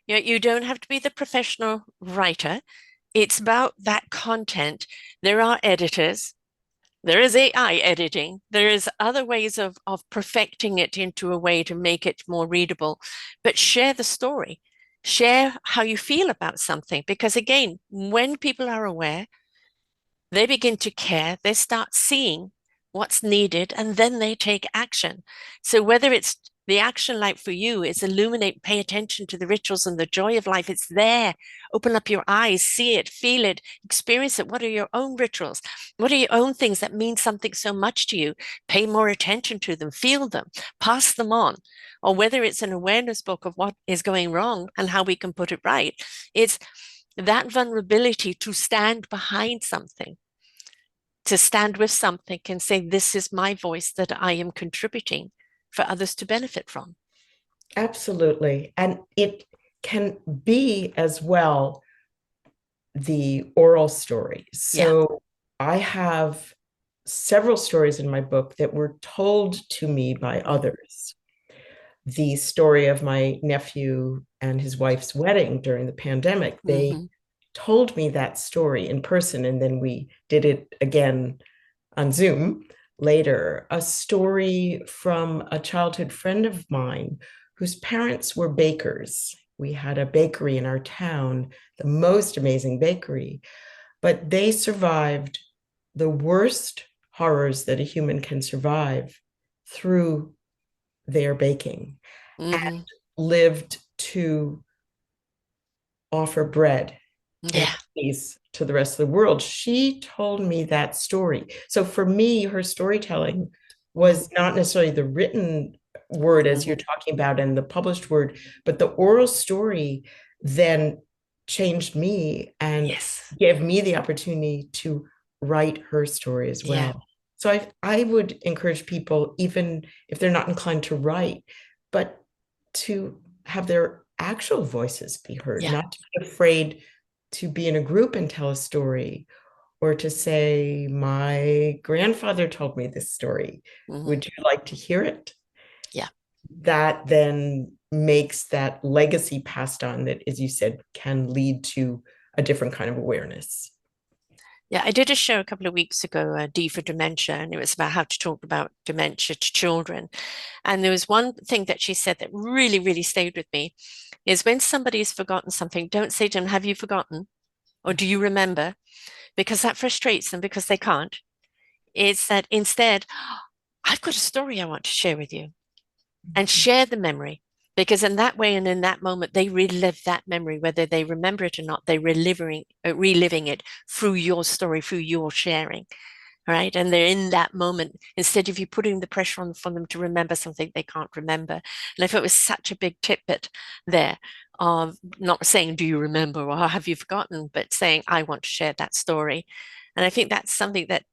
You don't have to be the professional writer. It's about that content. There are editors. There is AI editing. There is other ways of perfecting it into a way to make it more readable, but share the story. Share how you feel about something. Because again, when people are aware, they begin to care, they start seeing what's needed, and then they take action. So whether it's the action, like for you, is illuminate, pay attention to the rituals and the joy of life. It's there. Open up your eyes, see it, feel it, experience it. What are your own rituals? What are your own things that mean something so much to you? Pay more attention to them, feel them, pass them on. Or whether it's an awareness book of what is going wrong and how we can put it right. It's that vulnerability to stand behind something, to stand with something and say, this is my voice that I am contributing for others to benefit from. Absolutely. And it can be as well the oral story. Yeah. So I have several stories in my book that were told to me by Mm-hmm. others. The story of my nephew and his wife's wedding during the pandemic, they Mm-hmm. told me that story in person, and then we did it again on Zoom later. A story from a childhood friend of mine whose parents were bakers. We had a bakery in our town, the most amazing bakery, but they survived the worst horrors that a human can survive through their baking and Mm-hmm. lived to offer bread and Yeah. cookies to the rest of the world. She told me that story. So for me, her storytelling Mm-hmm. was not necessarily the written word as you're Mm-hmm. talking about and the published word, but the oral story then changed me and Yes. gave me the opportunity to write her story as Yeah. well. So I would encourage people, even if they're not inclined to write, but to have their actual voices be heard, Yeah. not to be afraid to be in a group and tell a story or to say, my grandfather told me this story. Mm-hmm. Would you like to hear it? Yeah. That then makes that legacy passed on that, as you said, can lead to a different kind of awareness. Yeah. I did a show a couple of weeks ago, D for Dementia, and it was about how to talk about dementia to children. And there was one thing that she said that really, really stayed with me is when somebody has forgotten something, don't say to them, have you forgotten? Or do you remember? Because that frustrates them because they can't. It's that instead, I've got a story I want to share with you, and share the memory. Because in that way and in that moment, they relive that memory, whether they remember it or not, they're reliving it through your story, through your sharing. right? And they're in that moment instead of you putting the pressure on for them to remember something they can't remember. And I thought it was such a big tidbit there of not saying, do you remember or have you forgotten, but saying, I want to share that story. And I think that's something that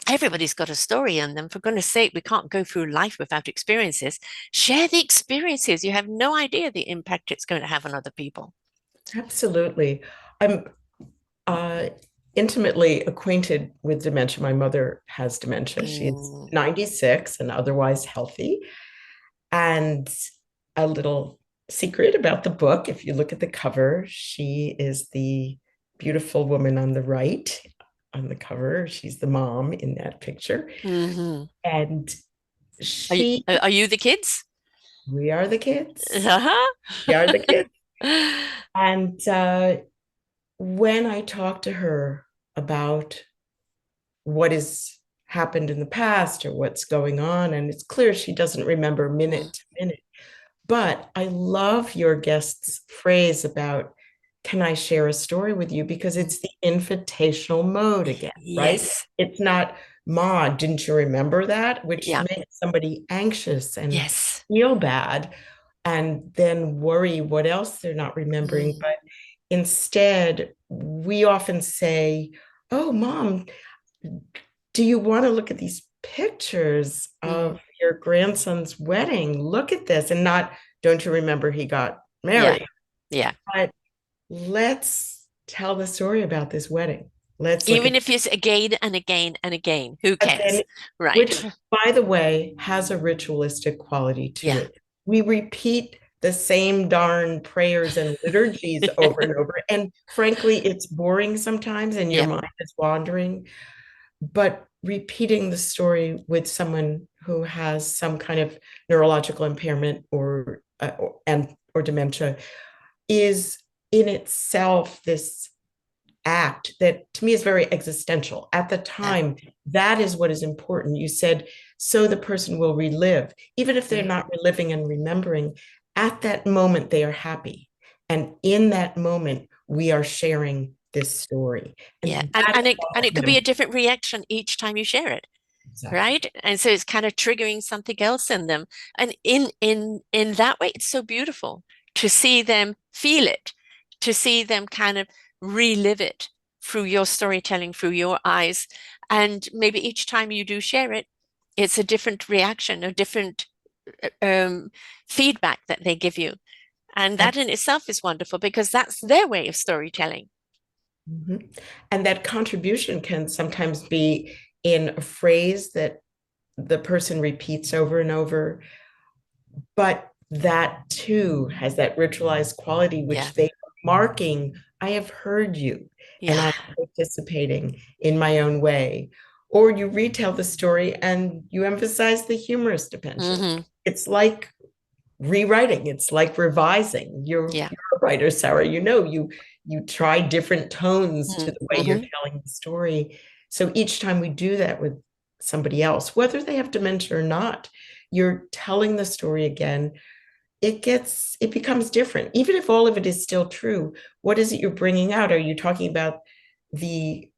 everybody's got a story in them. For goodness sake, we can't go through life without experiences. Share the experiences. You have no idea the impact it's going to have on other people. Absolutely. I'm uh, intimately acquainted with dementia. My mother has dementia. She's Mm. 96 and otherwise healthy. And a little secret about the book, if you look at the cover, she is the beautiful woman on the right on the cover. She's the mom in that picture. Mm-hmm. And Are you, she, are you the kids? we are the kids. We are the Uh-huh. kids. And when I talk to her about what has happened in the past or what's going on, and it's clear she doesn't remember minute to minute. But I love your guest's phrase about, can I share a story with you? Because it's the invitational mode again, right? Yes. It's not, Ma, didn't you remember that? Which Yeah. makes somebody anxious and Yes. feel bad and then worry what else they're not remembering. Mm. But instead, we often say, oh, Mom, do you want to look at these pictures Mm. of your grandson's wedding? Look at this. And not, don't you remember he got Yeah. married? Yeah. But let's tell the story about this wedding. Let's look at Even if it's again and again and again, who then, cares? Right. which, by the way, has a ritualistic quality to Yeah. it. We repeat the same darn prayers and liturgies over and over. And frankly, it's boring sometimes and your Yeah. mind is wandering. But repeating the story with someone who has some kind of neurological impairment or dementia is in itself this act that to me is very existential. At the Yeah. time, that is what is important. You said, so the person will relive, even if they're Mm. not reliving and remembering, at that moment, they are happy. And in that moment, we are sharing this story. Yeah. And And that and is it and it could be often a different reaction each time you share it. exactly. Right. And so it's kind of triggering something else in them. And in that way, it's so beautiful to see them feel it, to see them kind of relive it through your storytelling, through your eyes. And maybe each time you do share it, it's a different reaction, a different um, feedback that they give you. And that in itself is wonderful because that's their way of storytelling. Mhm. And that contribution can sometimes be in a phrase that the person repeats over and over, but that too has that ritualized quality, Yeah. which they are marking, I have heard you and Yeah. I'm participating in my own way. Or you retell the story and you emphasize the humorous dimension. Hmm. It's like rewriting, it's like revising. Yeah. You're a writer, Sarah. You try different tones to the way you're Mm-hmm. telling the story. So each time we do that with somebody else, whether they have dementia or not, you're telling the story again. It becomes different. Even if all of it is still true, what is it you're bringing out? Are you talking about the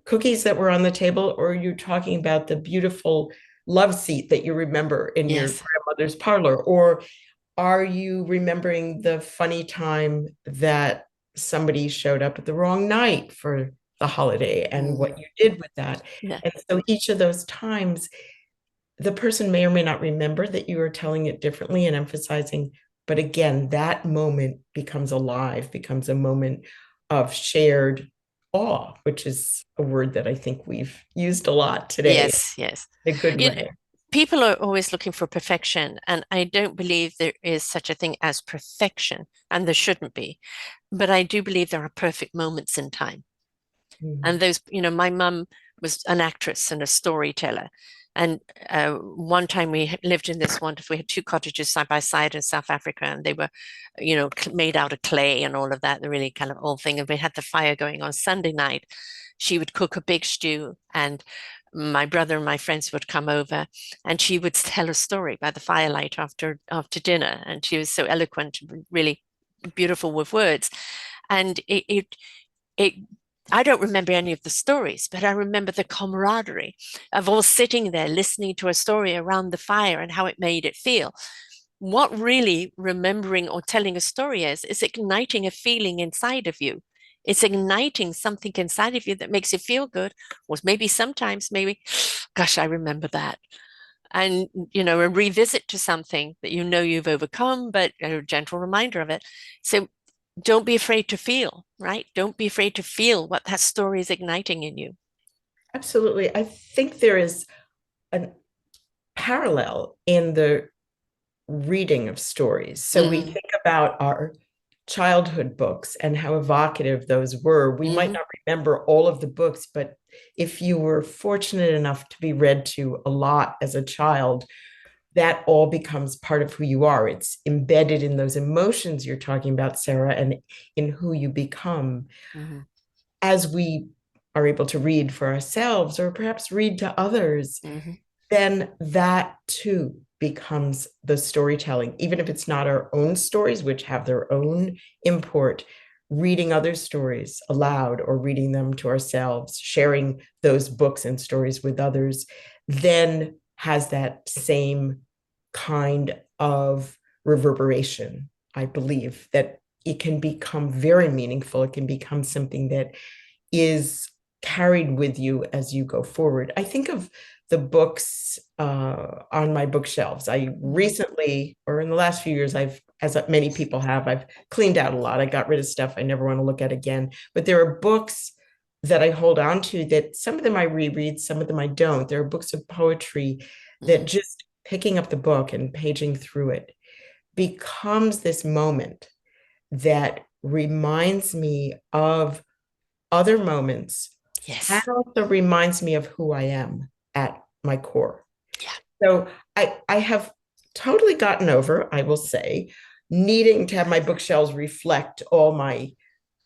cookies that were on the table, or are you talking about the beautiful love seat that you remember in your Yes. grandmother's parlor? Or are you remembering the funny time that somebody showed up at the wrong night for the holiday and Hmm. what you did with that? Yeah. And so each of those times, the person may or may not remember that you are telling it differently and emphasizing. But again, that moment becomes alive, becomes a moment of shared awe, which is a word that I think we've used a lot today Yes, yes. in a good You know, way. people are always looking for perfection, and I don't believe there is such a thing as perfection, and there shouldn't be. But I do believe there are perfect moments in time. And Mhm. those, my mum was an actress and a storyteller. And one time lived in this wonderful, we had two cottages side by side in South Africa, and they were, made out of clay and all of that, the really kind of old thing. And we had the fire going on Sunday night. She would cook a big stew, and my brother and my friends would come over, and she would tell a story by the firelight after dinner. And she was so eloquent, really beautiful with words. And it I don't remember any of the stories, but I remember the camaraderie of all sitting there listening to a story around the fire and how it made it feel. What really remembering or telling a story is igniting a feeling inside of you. It's igniting something inside of you that makes you feel good, or maybe sometimes, maybe, gosh, I remember that. And, a revisit to something that you've overcome, but a gentle reminder of it. So don't be afraid to feel, right? Don't be afraid to feel what that story is igniting in you. Absolutely. I think there is a parallel in the reading of stories. So we Mm, think about our childhood books and how evocative those were. We might mm, not remember all of the books, but if you were fortunate enough to be read to a lot as a child, that all becomes part of who you are. It's embedded in those emotions you're talking about, Sarah, and in who you become mm, as we are able to read for ourselves or perhaps read to others. mm, Then that too becomes the storytelling, even if it's not our own stories, which have their own import. Reading other stories aloud or reading them to ourselves, sharing those books and stories with others, then has that same kind of reverberation. I believe that it can become very meaningful. It can become something that is carried with you as you go forward. I think of the books on my bookshelves. I mm, recently, or in the last few years, as many people have, I've cleaned out a lot. I got rid of stuff I never want to look at again. But there are books that I hold on to that some of them I reread, some of them I don't. There are books of poetry that mm. just picking up the book and paging through it becomes this moment that reminds me of other moments and Yes. also reminds me of who I am at my core. Yeah. So I have totally gotten over, I will say, needing to have my bookshelves reflect all my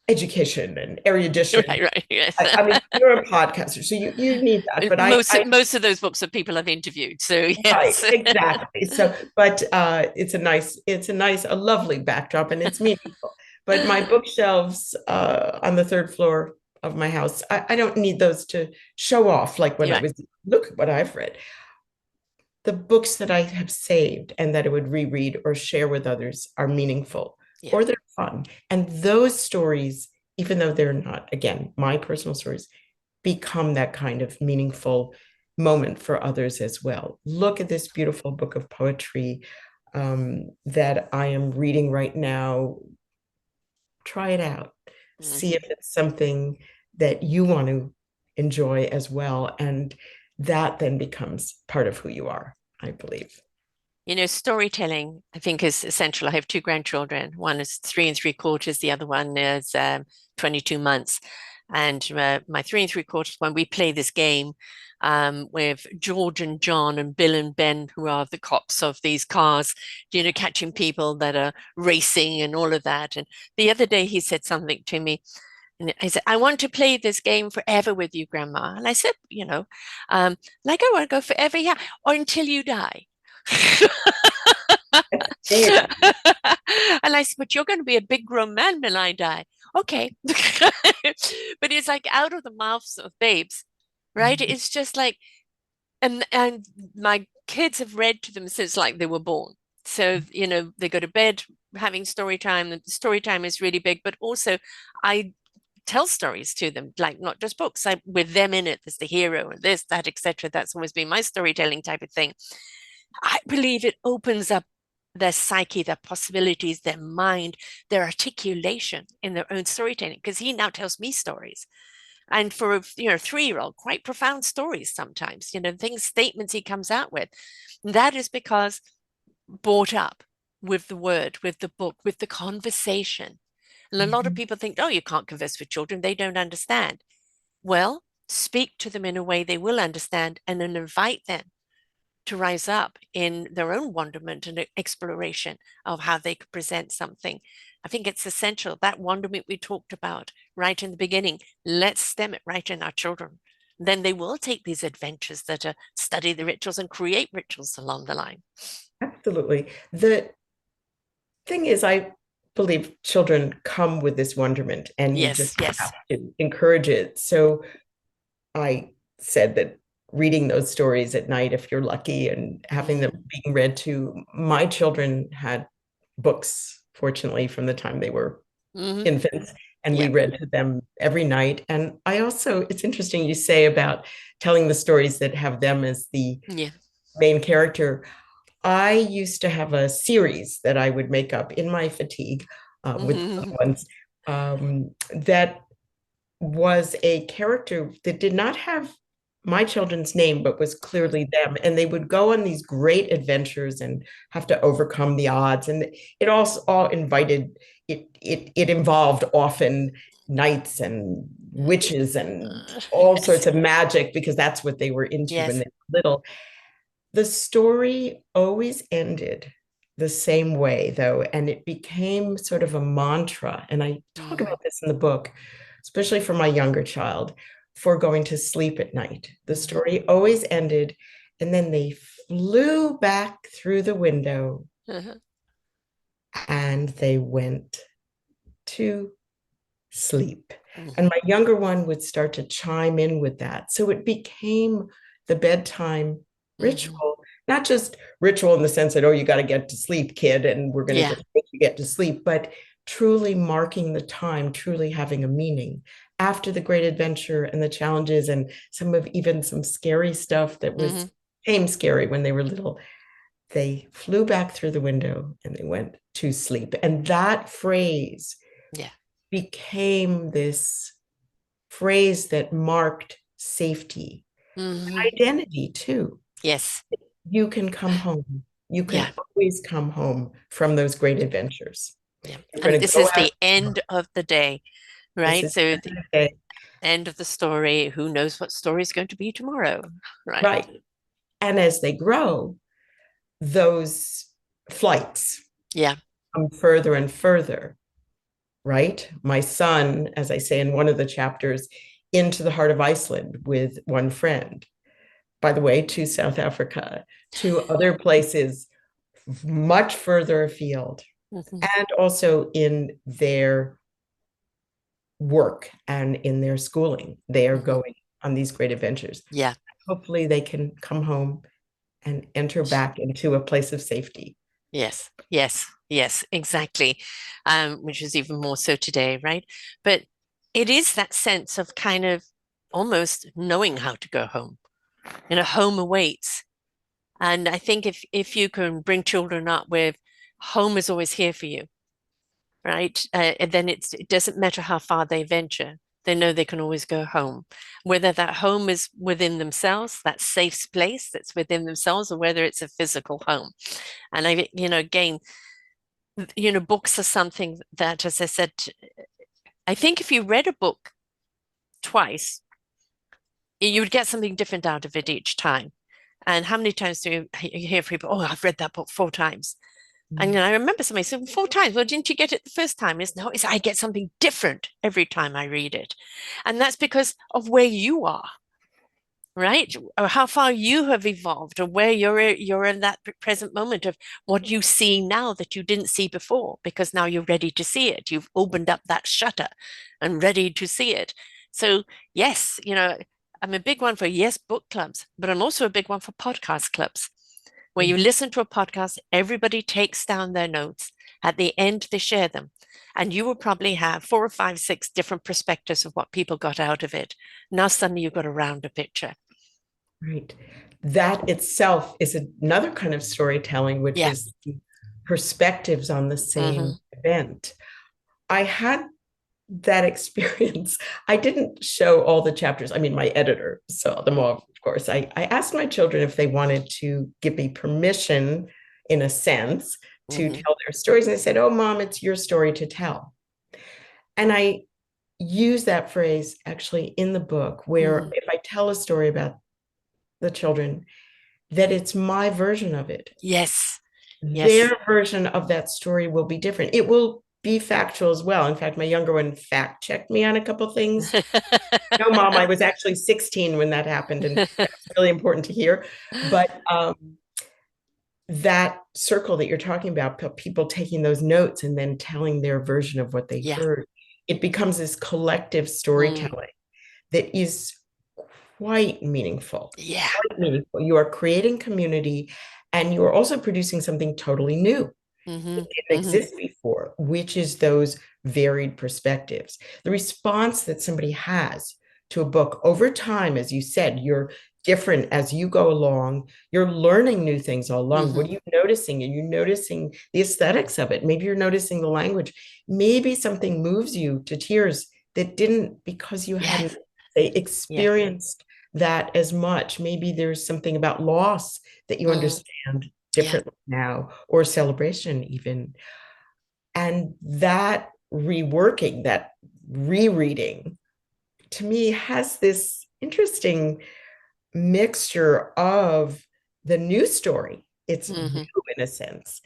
education and erudition. Right, right. Yes. I mean, you're a podcaster, so you need that. But Most of those books are people I've interviewed. So right, yes. exactly. So, but a lovely backdrop, and it's meaningful. But my bookshelves on the third floor of my house, I don't need those to show off. Like when I You're right. was, look at what I've read. The books that I have saved and that I would reread or share with others are meaningful Yeah. or they're fun. And those stories, even though they're not, again, my personal stories, become that kind of meaningful moment for others as well. Look at this beautiful book of poetry that I am reading right now. Try it out. See Hmm. if it's something that you want to enjoy as well. And that then becomes part of who you are, I believe. Storytelling, I think, is essential. I have two grandchildren. One is 3 3/4, the other one is 22 months. And my 3 3/4, when we play this game with George and John and Bill and Ben, who are the cops of these cars, catching people that are racing and all of that. And the other day he said something to me. And I said, I want to play this game forever with you, Grandma. And I said, like I want to go forever, yeah, or until you die. Fair. And I said, but you're going to be a big grown man when I die. Okay. But it's like out of the mouths of babes, right? It's just like, and my kids have read to them since like they were born. So, they go to bed having story time. The story time is really big, but also I tell stories to them, like not just books, with them in it. There's the hero and this, that, etc. That's always been my storytelling type of thing. I believe it opens up their psyche, their possibilities, their mind, their articulation in their own storytelling. Because he now tells me stories, and for a 3-year-old, quite profound stories sometimes. Things, statements he comes out with. That is because brought up with the word, with the book, with the conversation. And a lot of Mhm. people think, oh, you can't converse with children; they don't understand. Well, speak to them in a way they will understand, and then invite them to rise up in their own wonderment and exploration of how they could present something. I think it's essential, that wonderment we talked about right in the beginning. Let's stem it right in our children. Then they will take these adventures that are study the rituals and create rituals along the line. Absolutely. The thing is, I believe children come with this wonderment, and you Yes, just have yes. to encourage it. So I said that reading those stories at night, if you're lucky, and having them Mm-hmm. being read to my children, had books, fortunately, from the time they were Mm-hmm. infants, and we Yeah, read to them every night. And I also, it's interesting you say about telling the stories that have them as the yeah. main character. I used to have a series that I would make up in my fatigue with Mm-hmm. loved ones, that was a character that did not have my children's name, but was clearly them. And they would go on these great adventures and have to overcome the odds. And it also all invited, it involved often knights and witches and all sorts Yes, of magic, because that's what they were into when yes. they were little. The story always ended the same way, though, and it became sort of a mantra. And I talk Mm-hmm. about this in the book, especially for my younger child, for going to sleep at night. The Mm-hmm. story always ended, and then they flew back through the window Uh-huh. and they went to sleep. And Mm-hmm. my younger one would start to chime in with that. So it became the bedtime Mm-hmm. ritual, not just ritual in the sense that, oh, you got to get to sleep, kid, and we're going to Yeah. just make you get to sleep, but truly marking the time, truly having a meaning after the great adventure and the challenges and some of even some scary stuff that Mm-hmm. was became scary when they were little. They flew back through the window and they went to sleep. And that phrase Yeah. became this phrase that marked safety, Mm-hmm. identity too. Yes. You can come home. You Yeah. can always come home from those great adventures. Yeah. You're And going to this go is out. the end of the day, This right? is So the the end of the day. end of the story. Who knows what story is going to be tomorrow, right? Right. And as they grow, those flights Yeah. come further and further, right? My son, as I say in one of the chapters, into the heart of Iceland with one friend, by the way, to South Africa, to other places much further afield, Mm-hmm. and also in their work and in their schooling. They are Mm-hmm. going on these great adventures. Yeah. Hopefully, they can come home and enter back into a place of safety. Yes. Yes. Yes. Exactly. Which is even more so today, right? But it is that sense of kind of almost knowing how to go home. Home awaits. And I think if you can bring children up with home is always here for you, right? And then it doesn't matter how far they venture. They know they can always go home, whether that home is within themselves, that safe place that's within themselves, or whether it's a physical home. And again, books are something that, as I said, I think if you read a book twice, you would get something different out of it each time. And how many times do you hear people, oh, I've read that book 4 times? And I remember somebody said, 4 times. Well, didn't you get it the first time? No, it's I get something different every time I read it. And that's because of where you are, right? Or how far you have evolved, or where you're in that present moment of what you see now that you didn't see before, because now you're ready to see it. You've opened up that shutter and ready to see it. So yes, I'm a big one for yes, book clubs, but I'm also a big one for podcast clubs where you listen to a podcast, everybody takes down their notes. At the end, they share them. And you will probably have 4 or 5, 6 different perspectives of what people got out of it. Now, suddenly you've got a rounder picture. Right. That itself is another kind of storytelling, which Yeah. is perspectives on the same Mm-hmm. event. I had that experience. I didn't show all the chapters. I mean, my editor saw them all, of course. I asked my children if they wanted to give me permission, in a sense, to Mm-hmm. tell their stories. And they said, oh, Mom, it's your story to tell. And I use that phrase actually in the book, where Mm-hmm. if I tell a story about the children, that it's my version of it. Yes. Their Yes. version of that story will be different. It will be factual as well. In fact, my younger one fact checked me on a couple things. No, Mom, I was actually 16 when that happened, and that's really important to hear. But that circle that you're talking about, people taking those notes and then telling their version of what they Yeah. heard, it becomes this collective Mm. storytelling that is quite meaningful. Yeah. Quite meaningful. You are creating community and you are also producing something totally new. Mm-hmm. It didn't Mm-hmm. exist before, which is those varied perspectives. The response that somebody has to a book over time, as you said, you're different as you go along. You're learning new things all along. Mm-hmm. What are you noticing? And you're noticing the aesthetics of it. Maybe you're noticing the language. Maybe something moves you to tears that didn't because you hadn't, Yes. say, Yeah. experienced that as much. Maybe there's something about loss that you Mm. understand Yeah. differently now, or celebration even. And that reworking, that rereading, to me has this interesting mixture of the new story. It's new Mm-hmm. in a sense,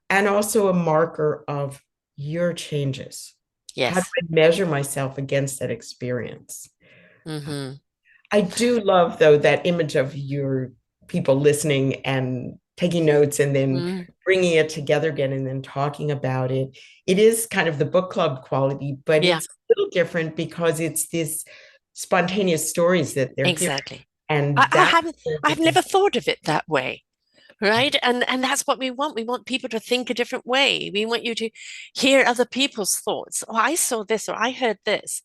and also a marker of your changes. How do Yes. I measure myself against that experience? Mm-hmm. I do love, though, that image of your people listening and taking notes and then Mm. bringing it together again and then talking about it. It is kind of the book club quality, but Yeah. it's a little different because it's this spontaneous stories that they're hearing. Exactly. And I that's haven't very I've never different. thought of it that way. Right. And that's what we want. We want people to think a different way. We want you to hear other people's thoughts. Oh, I saw this or I heard this.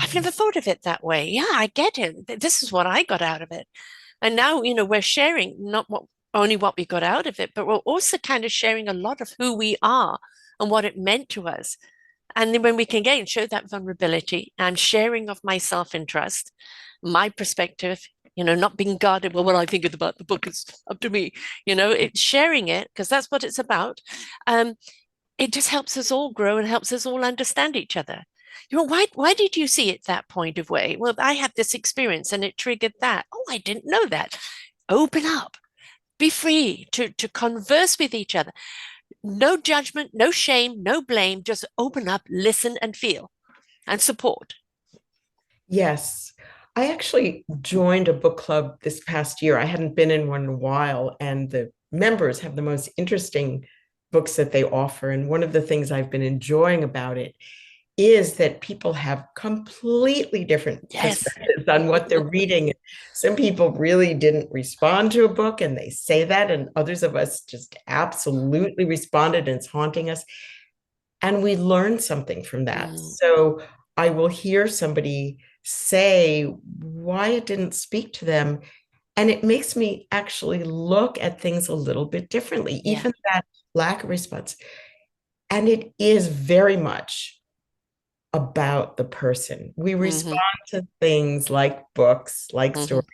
I've never thought of it that way. Yeah, I get it. This is what I got out of it. And now, we're sharing not what only what we got out of it, but we're also kind of sharing a lot of who we are and what it meant to us. And then when we can again show that vulnerability and sharing of my self-interest, my perspective, not being guarded, well, what I think about the book is up to me, it's sharing it because that's what it's about. Um, it just helps us all grow and helps us all understand each other. Why did you see it that point of way? Well, I had this experience and it triggered that. Oh, I didn't know that. Open up, be free to converse with each other. No judgment, no shame, no blame. Just open up, listen, and feel and support. Yes. I actually joined a book club this past year. I hadn't been in one in a while, and the members have the most interesting books that they offer. And one of the things I've been enjoying about it is that people have completely different Yes. perspectives on what they're reading. Some people really didn't respond to a book, and they say that, and others of us just absolutely responded, and it's haunting us. And we learn something from that. Mm, So I will hear somebody say why it didn't speak to them. And it makes me actually look at things a little bit differently, yeah. even that lack of response. And it is very much about the person. We Hmm. respond to things like books, like Hmm. stories,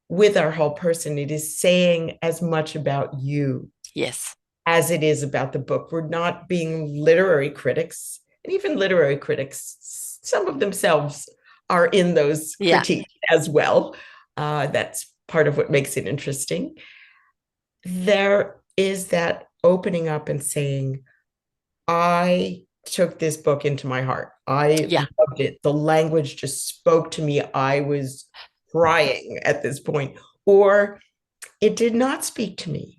with our whole person. It is saying as much about you Yes. as it is about the book. We're not being literary critics, and even literary critics, some of themselves are in those Yeah. critiques as well. That's part of what makes it interesting. There is that opening up and saying, I took this book into my heart. I Yeah. loved it. The language just spoke to me. I was crying at this point, or it did not speak to me.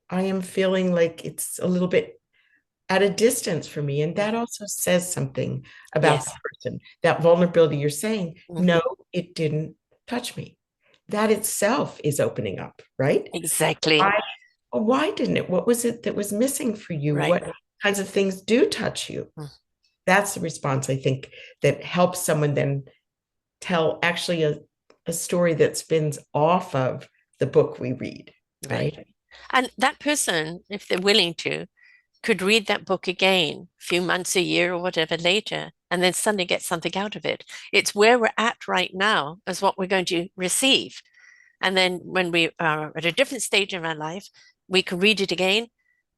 I am feeling like it's a little bit at a distance for me. And that also says something about the Yes. person, that vulnerability. You're saying, no, Hmm. it didn't touch me. That itself is opening up, right? Exactly. Why didn't it? What was it that was missing for you? Right. What kinds of things do touch you? Mm, That's the response, I think, that helps someone then tell actually a story that spins off of the book we read, right. right? And that person, if they're willing to, could read that book again a few months, a year, or whatever later, and then suddenly get something out of it. It's where we're at right now as what we're going to receive. And then when we are at a different stage in our life, we can read it again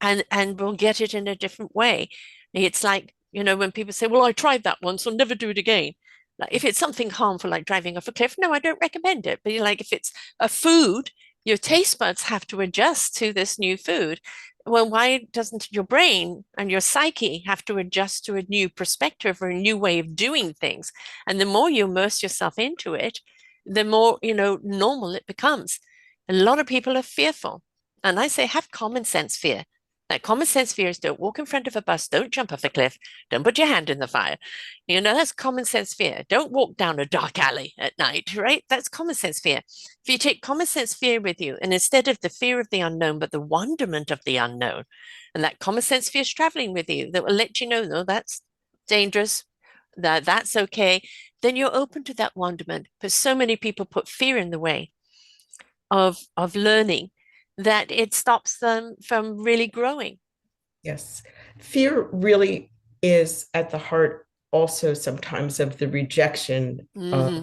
and we'll get it in a different way. It's like, when people say, well, I tried that once, I'll never do it again. Like if it's something harmful, like driving off a cliff, no, I don't recommend it. But like if it's a food, your taste buds have to adjust to this new food. Well, why doesn't your brain and your psyche have to adjust to a new perspective or a new way of doing things? And the more you immerse yourself into it, the more, normal it becomes. A lot of people are fearful. And I say, have common sense fear. That common sense fear is don't walk in front of a bus, don't jump off a cliff, don't put your hand in the fire. That's common sense fear. Don't walk down a dark alley at night, right? That's common sense fear. If you take common sense fear with you, and instead of the fear of the unknown, but the wonderment of the unknown, and that common sense fear is traveling with you, that will let you know, no, that's dangerous, that's okay, then you're open to that wonderment. But so many people put fear in the way of learning that it stops them from really growing. Yes. Fear really is at the heart also sometimes of the rejection of Hmm.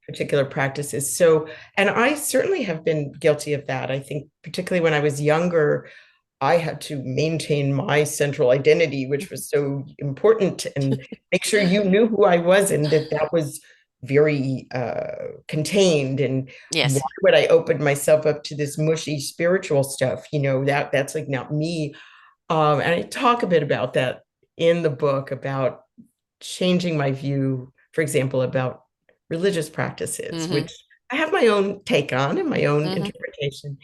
particular practices. So, and I certainly have been guilty of that. I think, particularly when I was younger, I had to maintain my central identity, which was so important, and make sure you knew who I was and that that was very contained. And why Yes. would I open myself up to this mushy spiritual stuff? That's like not me. And I talk a bit about that in the book about changing my view, for example, about religious practices, Hmm. which I have my own take on and my own Hmm. interpretation.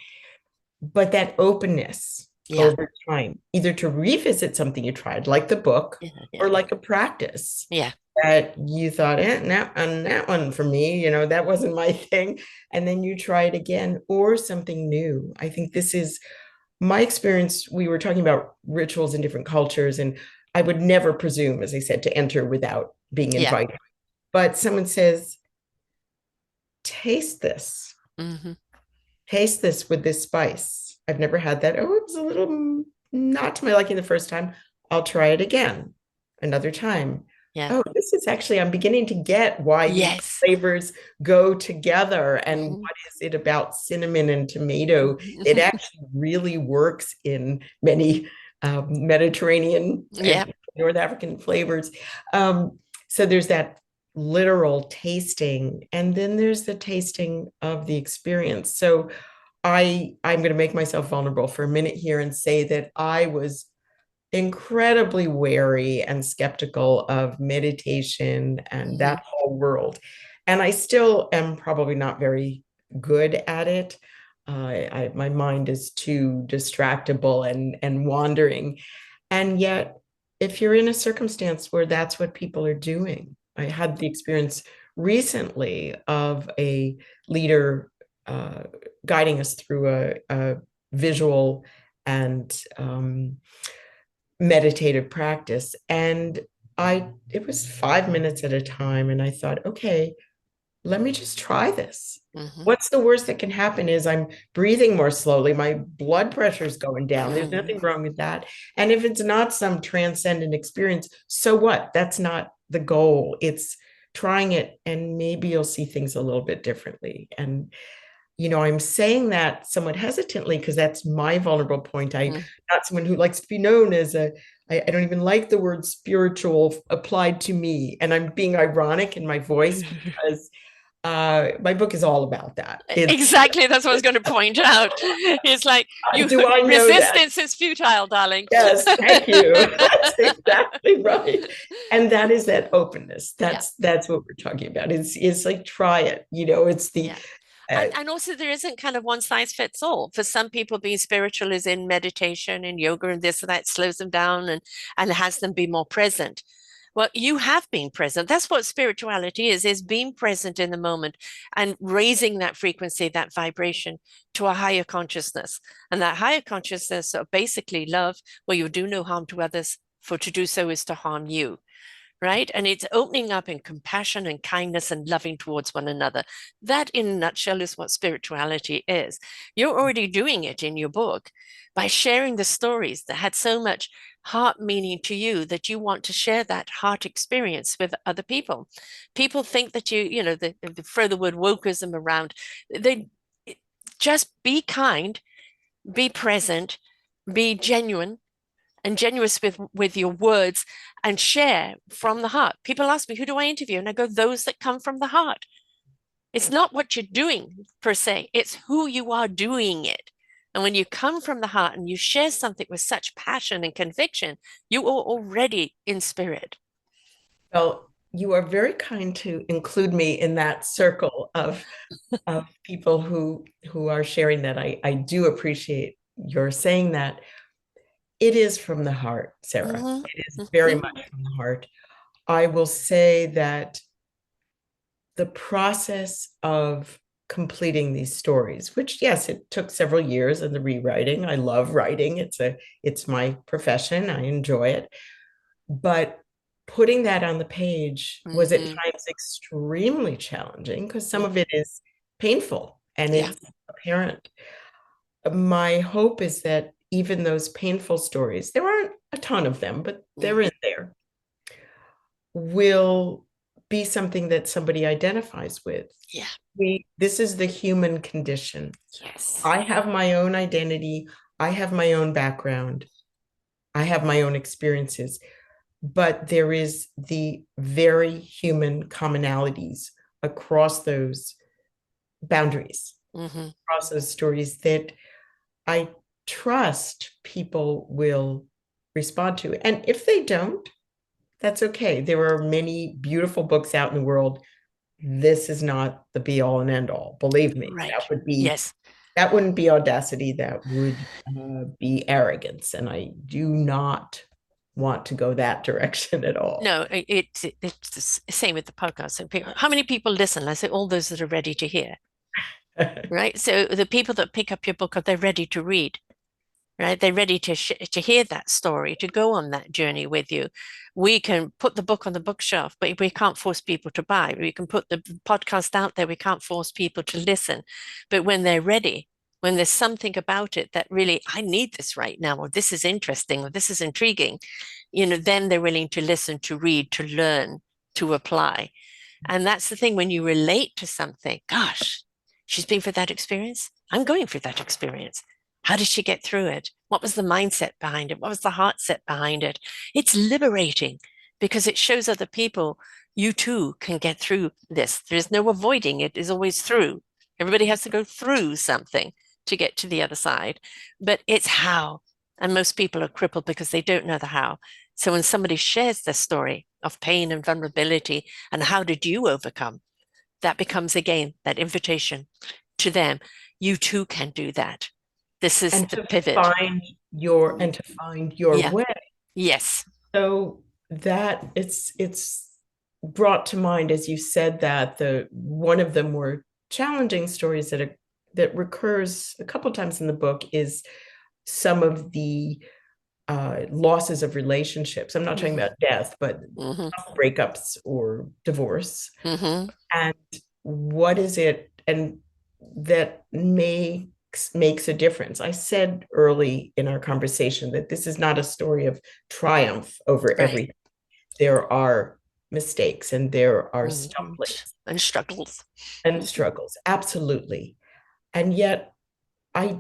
But that openness Yeah. over time, either to revisit something you tried, like the book, Yeah. Yeah. or like a practice Yeah. that you thought, that one for me, that wasn't my thing. And then you try it again, or something new. I think this is my experience. We were talking about rituals in different cultures, and I would never presume, as I said, to enter without being Yeah. invited. But someone says, taste this, Hmm. taste this with this spice. I've never had that. Oh, it was a little not to my liking the first time. I'll try it again another time. Yeah. Oh, this is actually, I'm beginning to get why these Yes. flavors go together. And Hmm. what is it about cinnamon and tomato that actually really works in many Mediterranean Yeah. and North African flavors? So there's that literal tasting, and then there's the tasting of the experience. So I'm going to make myself vulnerable for a minute here and say that I was incredibly wary and skeptical of meditation and Hmm. that whole world. And I still am probably not very good at it. My mind is too distractible and wandering. And yet, if you're in a circumstance where that's what people are doing, I had the experience recently of a leader guiding us through a visual and meditative practice. And it was 5 minutes at a time. And I thought, okay, let me just try this. Hmm. What's the worst that can happen is I'm breathing more slowly. My blood pressure is going down. There's nothing wrong with that. And if it's not some transcendent experience, so what? That's not the goal. It's trying it, and maybe you'll see things a little bit differently. And I'm saying that somewhat hesitantly because that's my vulnerable point. I'm Hmm. not someone who likes to be known as I don't even like the word spiritual applied to me. And I'm being ironic in my voice because my book is all about that. It's Exactly. That's what I was going to point out. It's like you do I know that? resistance is futile, darling. Yes, thank you. That's exactly right. And that is that openness. Yeah. That's what we're talking about. It's like try it. It's the Yeah. uh, And also there isn't kind of one size fits all. For some people, being spiritual is in meditation and yoga and this and that slows them down and has them be more present. Well, you have been present. That's what spirituality is being present in the moment and raising that frequency, that vibration to a higher consciousness. And that higher consciousness of basically love, where you do no harm to others, for to do so is to harm you, right? And it's opening up in compassion and kindness and loving towards one another. That, in a nutshell, is what spirituality is. You're already doing it in your book by sharing the stories that had so much heart meaning to you that you want to share that heart experience with other people. People think that they throw the word wokeism around. They just be kind, be present, be genuine, and generous with your words and share from the heart. People ask me, who do I interview? And I go, those that come from the heart. It's not what you're doing per se, it's who you are doing it. And when you come from the heart and you share something with such passion and conviction, you are already in spirit. well, you are very kind to include me in that circle of people who are sharing that. I do appreciate you're saying that, it is from the heart, Sarah. Mm-hmm. It is very Mm-hmm. much from the heart. I will say that the process of completing these stories, which yes, it took several years of the rewriting. I love writing. It's my profession. I enjoy it. But putting that on the page was at Mm-hmm. times extremely challenging because some of Mm-hmm. it is painful and Yeah. it's apparent. My hope is that even those painful stories, there aren't a ton of them, but they're Mm-hmm. in there, will be something that somebody identifies with. Yeah. This is the human condition. Yes. I have my own identity. I have my own background. I have my own experiences, but there is the very human commonalities across those boundaries, Mm-hmm. across those stories that I trust people will respond to. And if they don't, that's okay. There are many beautiful books out in the world. This is not the be all and end all. Believe me, Right. Yes. that wouldn't be audacity. That would be arrogance, and I do not want to go that direction at all. No, it's the same with the podcast. So how many people listen? I say all those that are ready to hear, right? So the people that pick up your book are they're ready to read, right? They're ready to hear that story, to go on that journey with you. We can put the book on the bookshelf, but we can't force people to buy. We can put the podcast out there. We can't force people to listen. But when they're ready, when there's something about it that really, I need this right now, or this is interesting, or this is intriguing, then they're willing to listen, to read, to learn, to apply. And that's the thing when you relate to something, gosh, she's been through that experience. I'm going through that experience. How did she get through it? What was the mindset behind it? What was the heart set behind it? It's liberating because it shows other people you too can get through this. There's no avoiding it, it's always through. Everybody has to go through something to get to the other side, but it's how. And most people are crippled because they don't know the how. So when somebody shares their story of pain and vulnerability and how did you overcome, that becomes again that invitation to them. You too can do that. This is and the to pivot. find your Yeah. way. Yes. So that it's brought to mind as you said that the one of the more challenging stories that recurs a couple times in the book is some of the losses of relationships. I'm not talking Mm-hmm. about death, but Mm-hmm. breakups or divorce. Mm-hmm. And what is it and that makes a difference? I said early in our conversation that this is not a story of triumph over Right. everything. There are mistakes and there are Mm-hmm. stumblings And struggles. and Mm-hmm. struggles, absolutely. And yet I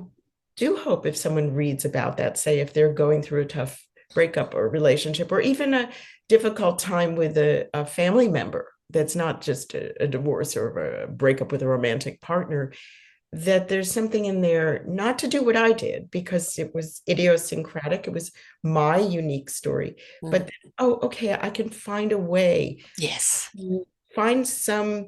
do hope if someone reads about that, say if they're going through a tough breakup or relationship, or even a difficult time with a family member that's not just a divorce or a breakup with a romantic partner, that there's something in there not to do what I did because it was idiosyncratic. It was my unique story. Mm-hmm. But, oh, okay, I can find a way, Yes. find some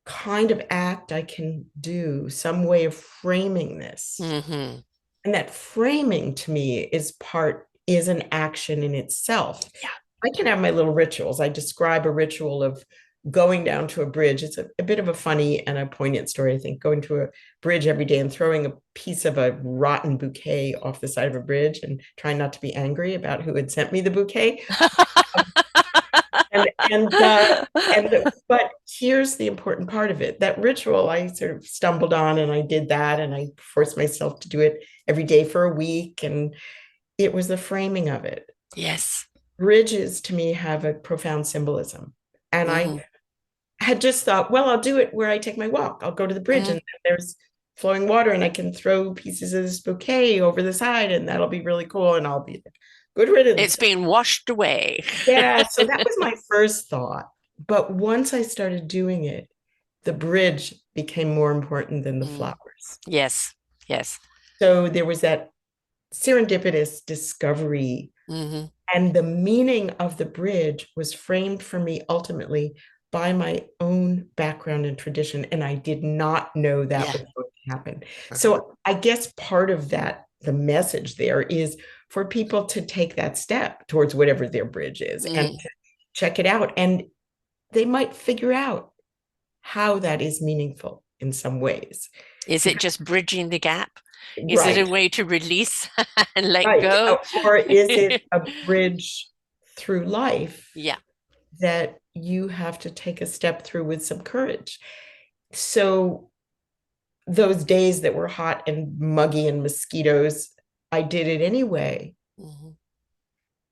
kind of act I can do, some way of framing this. Mm-hmm. And that framing to me is an action in itself. Yeah. I can have my little rituals. I describe a ritual of going down to a bridge. It's a bit of a funny and a poignant story, I think, going to a bridge every day and throwing a piece of a rotten bouquet off the side of a bridge and trying not to be angry about who had sent me the bouquet. And but here's the important part of it. That ritual I sort of stumbled on and I did that and I forced myself to do it every day for a week. And it was the framing of it. Yes. Bridges to me have a profound symbolism. And Mm-hmm. I had just thought, well, I'll do it where I take my walk. I'll go to the bridge Mm-hmm. and there's flowing water and I can throw pieces of this bouquet over the side and that'll be really cool. And I'll be like, good It's riddance. been washed away. Yeah. So that was my first thought. But once I started doing it, the bridge became more important than the Mm. flowers. Yes. Yes. So there was that serendipitous discovery. Mm-hmm. And the meaning of the bridge was framed for me ultimately by my own background and tradition. And I did not know that Yeah. was going to happen. Uh-huh. So I guess part of that the message there is for people to take that step towards whatever their bridge is and to check it out. And they might figure out how that is meaningful in some ways. Is it just bridging the gap? Is it a Right. way to release and let Right. go? Or is it a bridge through life Yeah. that you have to take a step through with some courage? So those days that were hot and muggy and mosquitoes, I did it anyway. Mm-hmm.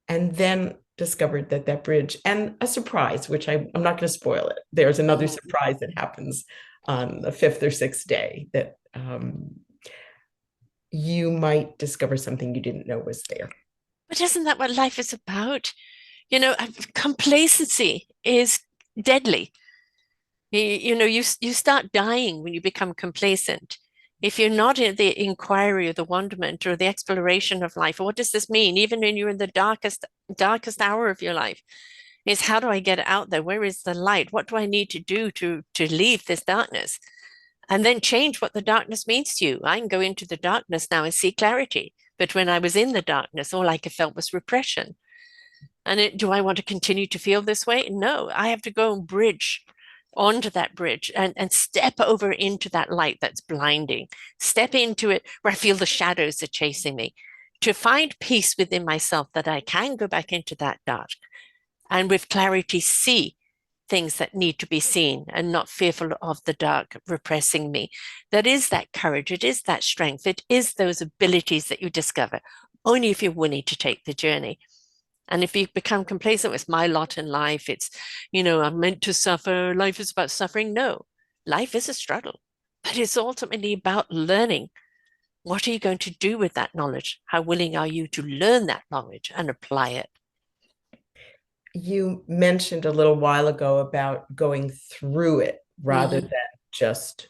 And then discovered that bridge, and a surprise, which I'm not going to spoil it. There's another surprise that happens on the 5th or 6th day that you might discover something you didn't know was there. But isn't that what life is about? You know, complacency is deadly. You start dying when you become complacent. If you're not in the inquiry or the wonderment or the exploration of life, what does this mean? Even when you're in the darkest hour of your life, is how do I get out there? Where is the light? What do I need to do to leave this darkness? And then change what the darkness means to you. I can go into the darkness now and see clarity. But when I was in the darkness, all I could felt was repression. And do I want to continue to feel this way? No, I have to go and bridge onto that bridge and step over into that light that's blinding, step into it where I feel the shadows are chasing me, to find peace within myself that I can go back into that dark and with clarity see things that need to be seen and not fearful of the dark repressing me. That is that courage. It is that strength. It is those abilities that you discover only if you're willing to take the journey. And if you become complacent with my lot in life, it's, I'm meant to suffer. Life is about suffering. No, life is a struggle, but it's ultimately about learning. What are you going to do with that knowledge? How willing are you to learn that knowledge and apply it? You mentioned a little while ago about going through it rather than just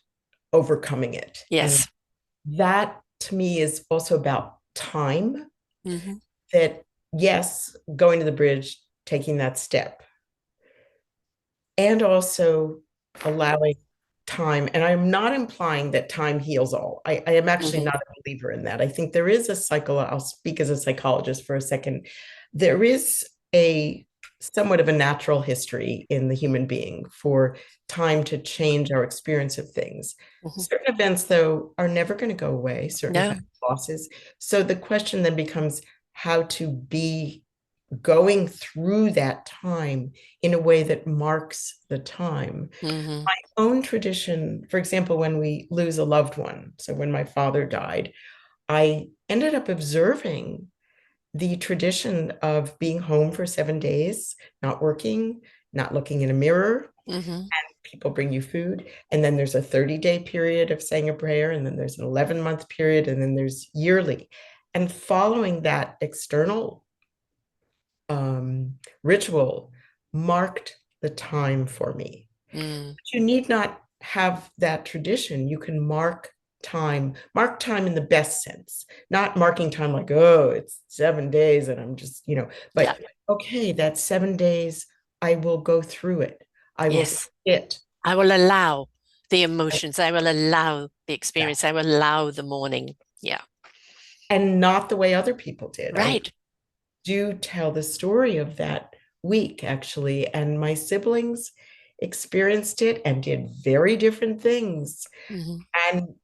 overcoming it. Yes. And that to me is also about time. That, yes, going to the bridge, taking that step, and also allowing time. And I'm not implying that time heals all. I am actually not a believer in that. I think there is a cycle. I'll speak as a psychologist for a second. There is a somewhat of a natural history in the human being for time to change our experience of things. Certain events, though, are never going to go away, certain losses. So the question then becomes how to be going through that time in a way that marks the time. My own tradition, for example, when we lose a loved one, so when my father died, I ended up observing the tradition of being home for 7 days, not working, not looking in a mirror, and people bring you food. And then there's a 30-day period of saying a prayer, and then there's an 11-month period, and then there's yearly. And following that external ritual marked the time for me. But you need not have that tradition. You can mark time in the best sense, not marking time like, oh, it's 7 days and I'm just, but okay, that's 7 days. I will go through it. I will sit. I will allow the emotions. I will allow the experience. I will allow the mourning. Yeah. And not the way other people did. Right. I do tell the story of that week, actually, and my siblings experienced it and did very different things. And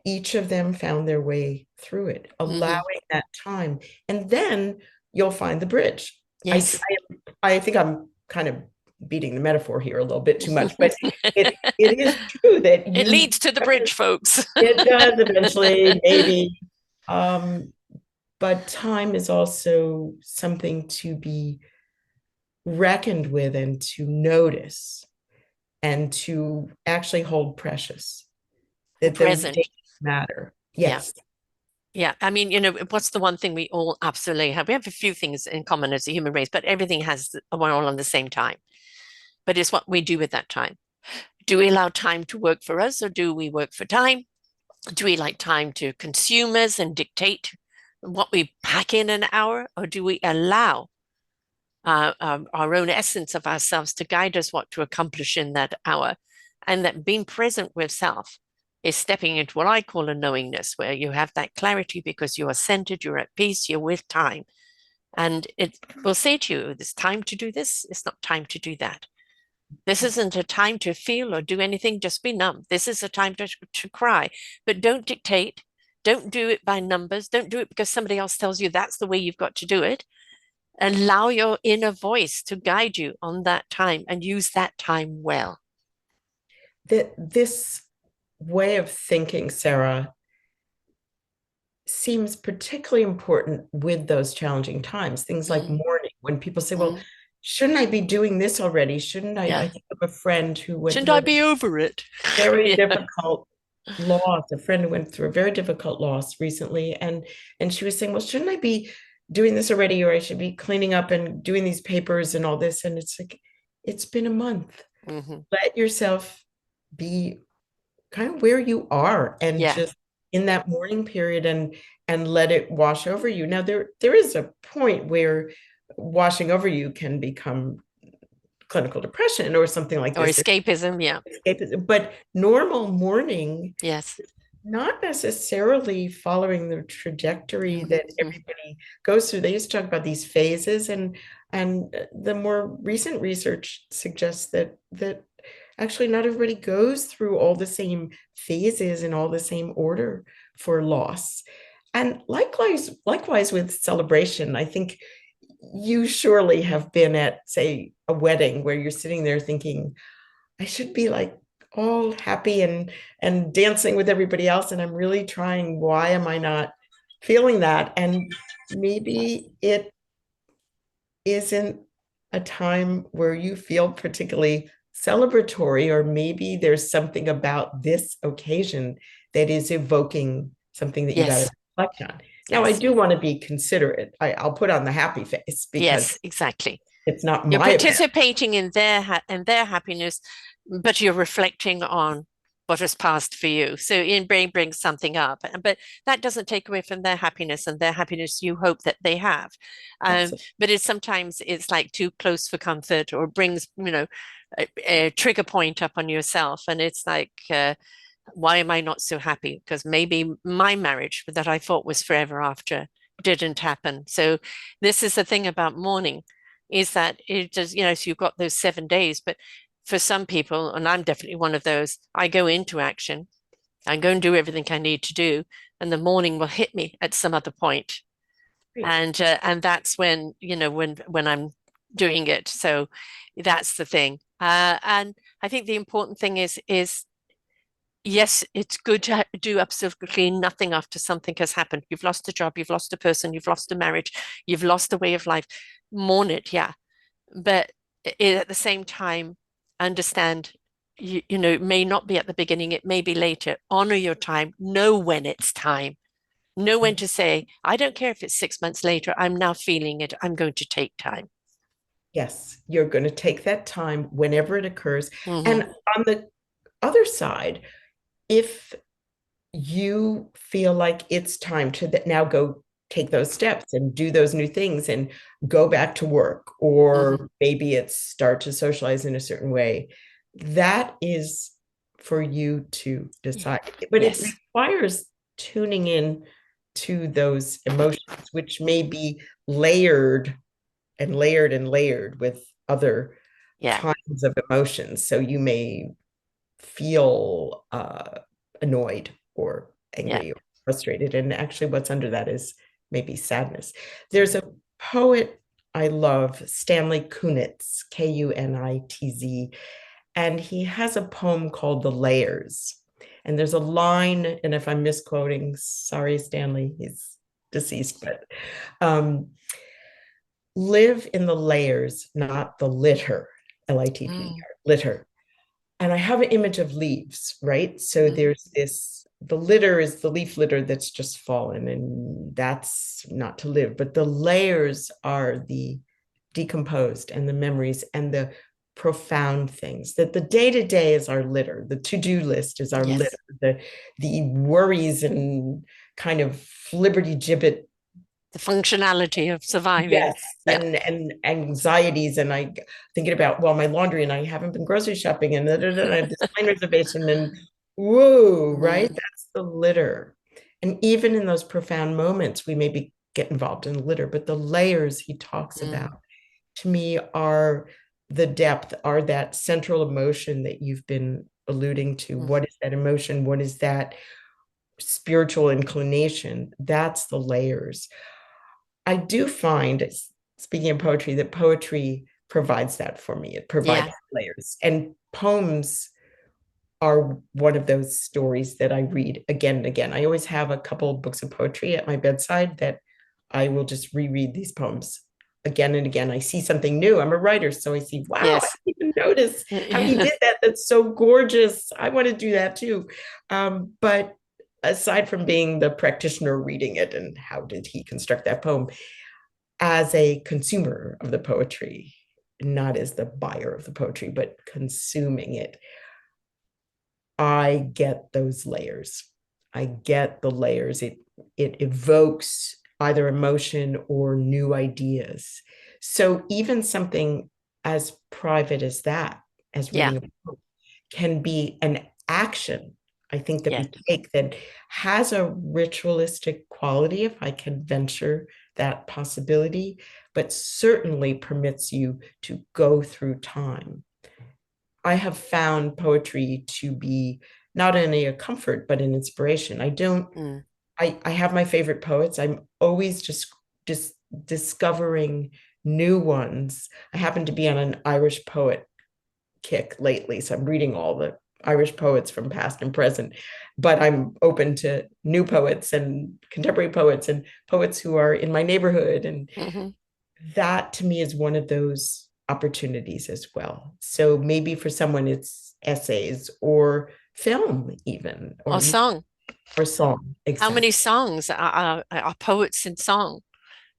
each of them found their way through it, allowing that time. And then you'll find the bridge. Yes. I think I'm kind of beating the metaphor here a little bit too much, but it is true that it leads to the bridge, folks. It does eventually, maybe. But time is also something to be reckoned with and to notice and to actually hold precious. That those days matter. Yes. Yeah. I mean, what's the one thing we all absolutely have? We have a few things in common as a human race, but everything we're all on the same time. But it's what we do with that time. Do we allow time to work for us, or do we work for time? Do we like time to consume us and dictate what we pack in an hour, or do we allow our own essence of ourselves to guide us what to accomplish in that hour? And that being present with self is stepping into what I call a knowingness, where you have that clarity because you are centered, you're at peace, you're with time. And it will say to you, it's time to do this, it's not time to do that. This isn't a time to feel or do anything, just be numb. This is a time to cry, but don't dictate. Don't do it by numbers. Don't do it because somebody else tells you that's the way you've got to do it. Allow your inner voice to guide you on that time and use that time well. That this way of thinking, Sarah, seems particularly important with those challenging times. Things like mourning, when people say, well, shouldn't I be doing this already? Shouldn't I? Yeah. I think of a friend who went Shouldn't through I a be over it? very Yeah. difficult loss. A friend who went through a very difficult loss recently, and she was saying, well, shouldn't I be doing this already, or I should be cleaning up and doing these papers and all this? And it's like, it's been a month. Let yourself be kind of where you are and Yeah. just in that mourning period, and let it wash over you. Now there is a point where washing over you can become clinical depression or something like Or this. escapism. Yeah. But normal mourning, Yes. not necessarily following the trajectory that everybody goes through. They used to talk about these phases, and the more recent research suggests that actually not everybody goes through all the same phases in all the same order for loss. And likewise with celebration, I think you surely have been at, say, a wedding where you're sitting there thinking, I should be like all happy and dancing with everybody else, and I'm really trying. Why am I not feeling that? And maybe it isn't a time where you feel particularly celebratory, or maybe there's something about this occasion that is evoking something that you got to Yes. reflect on. Now, I Yes. do want to be considerate. I'll put on the happy face because Yes, exactly. it's not You're my event. participating in their happiness, but you're reflecting on what has passed for you. So in brain brings something up, but that doesn't take away from their happiness and their happiness you hope that they have. Absolutely. But sometimes it's like too close for comfort, or brings, a trigger point up on yourself. And it's like, why am I not so happy? Because maybe my marriage that I thought was forever after didn't happen. So this is the thing about mourning, is that it does, so you've got those 7 days, but for some people, and I'm definitely one of those, I go into action, I go and do everything I need to do, and the morning will hit me at some other point. Great. And that's when, when I'm doing it. So that's the thing. And I think the important thing is yes, it's good to do absolutely nothing after something has happened. You've lost a job, you've lost a person, you've lost a marriage, you've lost a way of life. Mourn it, yeah. But at the same time, understand, it may not be at the beginning, it may be later. Honor your time, know when it's time, know when to say, I don't care if it's 6 months later, I'm now feeling it, I'm going to take time. Yes, you're going to take that time whenever it occurs. And Mm-hmm. on the other side, if you feel like it's time to now go take those steps and do those new things and go back to work, Mm-hmm. or maybe it's start to socialize in a certain way, that is for you to decide. But it Yes. requires tuning in to those emotions, which may be layered and layered and layered with other Yeah. kinds of emotions. So you may feel annoyed or Yeah. angry or frustrated. And actually, what's under that is maybe sadness. There's a poet I love, Stanley Kunitz, Kunitz, and he has a poem called The Layers. And there's a line, and if I'm misquoting, sorry, Stanley, he's deceased, but live in the layers, not the litter, LITTER, Mm. litter. And I have an image of leaves, right? So Mm. there's this, the litter is the leaf litter that's just fallen, and that's not to live. But the layers are the decomposed and the memories and the profound things. That the day-to-day is our litter, the to-do list is our litter, Yes. the worries and kind of flibberty gibbet, The functionality of surviving. yes, Yeah. and anxieties, and I thinking about, well, my laundry, and I haven't been grocery shopping, and this plane reservation, Woo, right? Mm, That's the litter. And even in those profound moments, we maybe get involved in the litter, but the layers he talks about mm, to me are the depth, are that central emotion that you've been alluding to. mm. What is that emotion? What is that spiritual inclination? That's the layers. I do find, speaking of poetry, that poetry provides that for me. It provides Yeah. layers. And poems are one of those stories that I read again and again. I always have a couple of books of poetry at my bedside that I will just reread these poems again and again. I see something new. I'm a writer, so I see, wow, I Yes. didn't even notice how he did that. That's so gorgeous. I want to do that too. But aside from being the practitioner reading it and how did he construct that poem, as a consumer of the poetry, not as the buyer of the poetry, but consuming it, I get those layers. I get the layers. It evokes either emotion or new ideas. So even something as private as that, as Yeah. reading a book, can be an action, I think, that Yeah. we take that has a ritualistic quality, if I can venture that possibility, but certainly permits you to go through time. I have found poetry to be not only a comfort, but an inspiration. I don't, Mm. I have my favorite poets. I'm always just discovering new ones. I happen to be on an Irish poet kick lately, so I'm reading all the Irish poets from past and present, but I'm open to new poets and contemporary poets and poets who are in my neighborhood. And Hmm. that to me is one of those opportunities as well. So maybe for someone it's essays or film even Or song. or song. How many Exactly. songs are poets in song?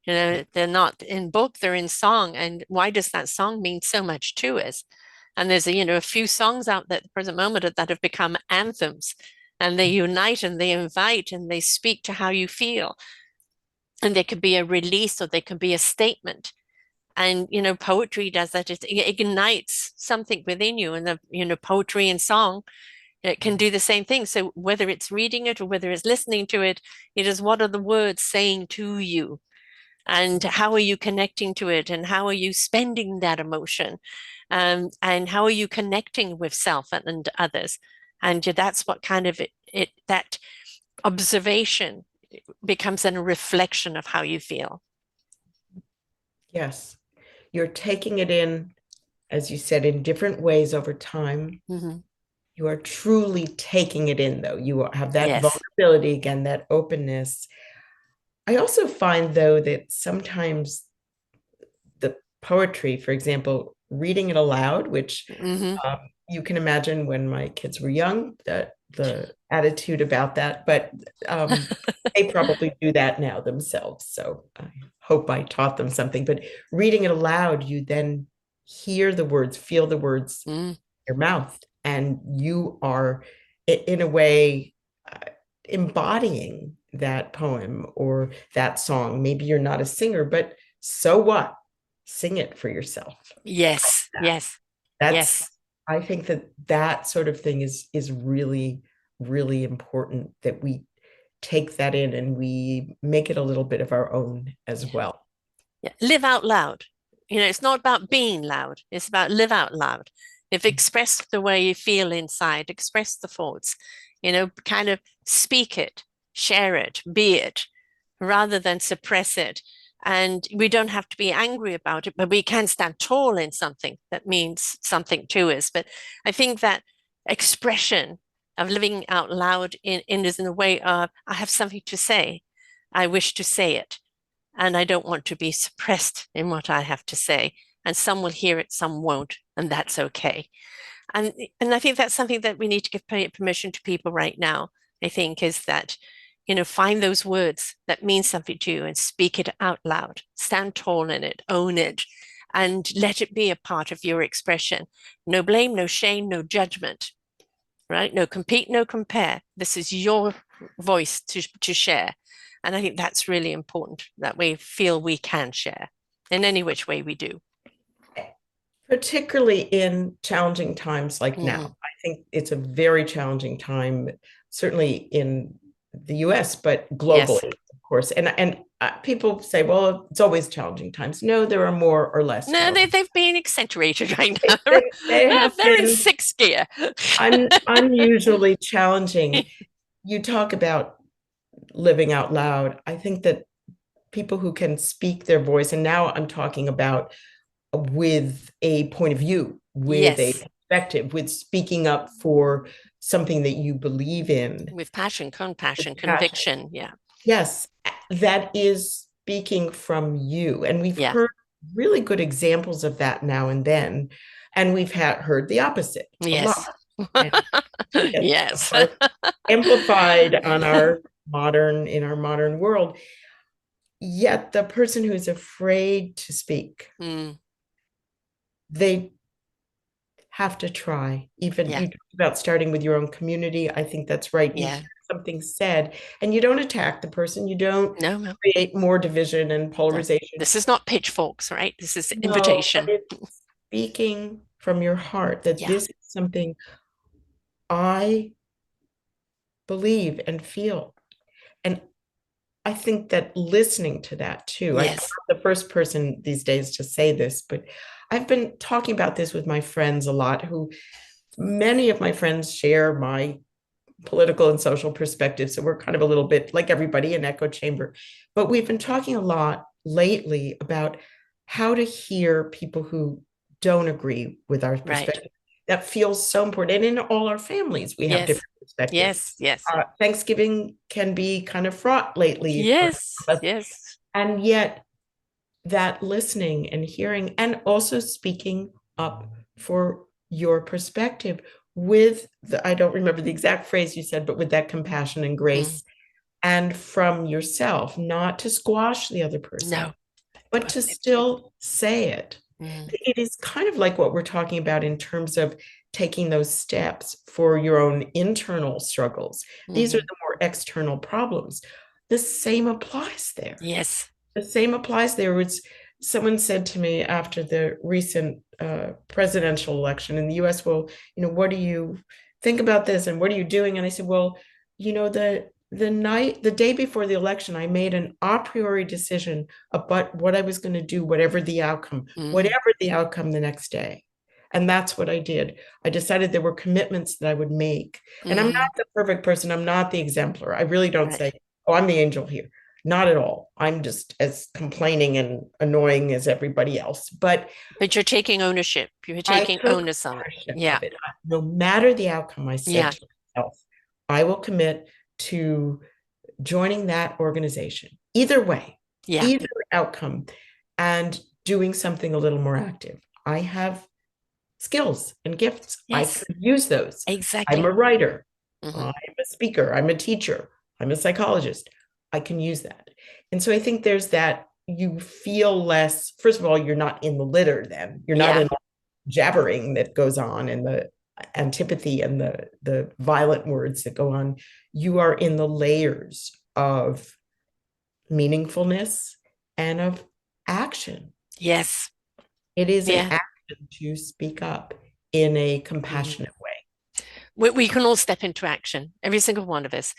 You know, they're not in book, they're in song. And why does that song mean so much to us? And there's, a few songs out there at the present moment that have become anthems, and they unite and they invite and they speak to how you feel. And they could be a release or they can be a statement. And, poetry does that. It ignites something within you. And poetry and song, it can do the same thing. So whether it's reading it or whether it's listening to it, it is what are the words saying to you? And how are you connecting to it? And how are you spending that emotion? And how are you connecting with self and others? And that's what kind of that observation becomes a reflection of how you feel. Yes. You're taking it in, as you said, in different ways over time. Mm-hmm. You are truly taking it in, though. You have that Yes. vulnerability again, that openness. I also find, though, that sometimes the poetry, for example, reading it aloud, which Mm-hmm. um, you can imagine when my kids were young, that the attitude about that, but they probably do that now themselves. So I hope I taught them something. But reading it aloud, you then hear the words, feel the words Mm. in your mouth, and you are, in a way, embodying that poem or that song. Maybe you're not a singer, but so what? Sing it for yourself. Yes. Yes. That's, Yes. I think that that sort of thing is really, really important, that we take that in and we make it a little bit of our own as Yeah. well. Yeah. Live out loud. It's not about being loud. It's about live out loud. If express the way you feel inside, express the thoughts, kind of speak it, share it, be it, rather than suppress it. And we don't have to be angry about it, but we can stand tall in something that means something to us. But I think that expression of living out loud is in a way of, I have something to say. I wish to say it and I don't want to be suppressed in what I have to say. And some will hear it, some won't, and that's okay. And I think that's something that we need to give permission to people right now. I think is that find those words that mean something to you and speak it out loud. Stand tall in it, own it, and let it be a part of your expression. No blame, no shame, no judgment. Right? No compete, no compare. This is your voice to share. And I think that's really important that we feel we can share in any which way we do. Particularly in challenging times like Mm-hmm. now. think it's a very challenging time, certainly in the US, but Yes. globally, of course. And people say, well, it's always challenging times. No, there are more or less No, challenging. they've been accentuated right They, now. they have They're in been sixth gear. unusually challenging. You talk about living out loud. I think that people who can speak their voice, and now I'm talking about with a point of view, with a Yes, perspective, with speaking up for something that you believe in, with passion, with compassion, passion. conviction. Yeah, Yes, that is speaking from you. And we've yeah, heard really good examples of that now and then. And we've heard the opposite a lot. yes, And it's, of yes, course, amplified on in our modern world. Yet the person who's afraid to speak, mm, they have to try. Even yeah, you talked about starting with your own community. I think that's right. You yeah. hear something said, and you don't attack the person. You don't No, no, create more division and no. polarization. This is not pitchforks, right? This is No, but invitation. it's speaking from your heart that Yeah, this is something I believe and feel. And I think that listening to that too, I'm yes. not the first person these days to say this, but I've been talking about this with my friends a lot, who many of my friends share my political and social perspectives. So we're kind of a little bit like everybody, an echo chamber. But we've been talking a lot lately about how to hear people who don't agree with our Right. perspective. That feels so important. And in all our families, we have Yes, different perspectives. yes, yes, Thanksgiving can be kind of fraught lately for yes, us. yes, And yet, that listening and hearing, and also speaking up for your perspective with I don't remember the exact phrase you said, but with that compassion and mm, grace and from yourself, not to squash the other person, no, but to uplift. still say it. Mm, It is kind of like what we're talking about in terms of taking those steps for your own internal struggles. These are mhm. the more external problems. The same applies there. Yes. The same applies there. Was someone said to me after the recent presidential election in the US, well, what do you think about this and what are you doing? And I said, well, the day before the election, I made an a priori decision about what I was going to do, Mm, whatever the outcome the next day. And that's what I did. I decided there were commitments that I would make. And I'm mm, not the perfect person. I'm not the exemplar. I really don't right. say, oh, I'm the angel here. Not at all. I'm just as complaining and annoying as everybody else. But But you're taking ownership. You're I taking took onus on it. ownership Yeah. of it. No matter the outcome, I said Yeah. to myself, I will commit to joining that organization, either way, Yeah. either outcome, and doing something a little more active. I have skills and gifts. I Yes. could use those. I'm a Exactly. writer. Hmm. I'm a speaker. I'm a teacher. I'm a psychologist. I can use that. And so I think there's that you feel less, first of all, you're not in the litter then. You're not Yeah. in the jabbering that goes on and the antipathy and the violent words that go on. You are in the layers of meaningfulness and of action. Yes. It is an Yeah. action to speak up in a Hmm. compassionate way. We can all step into action, every single one of us,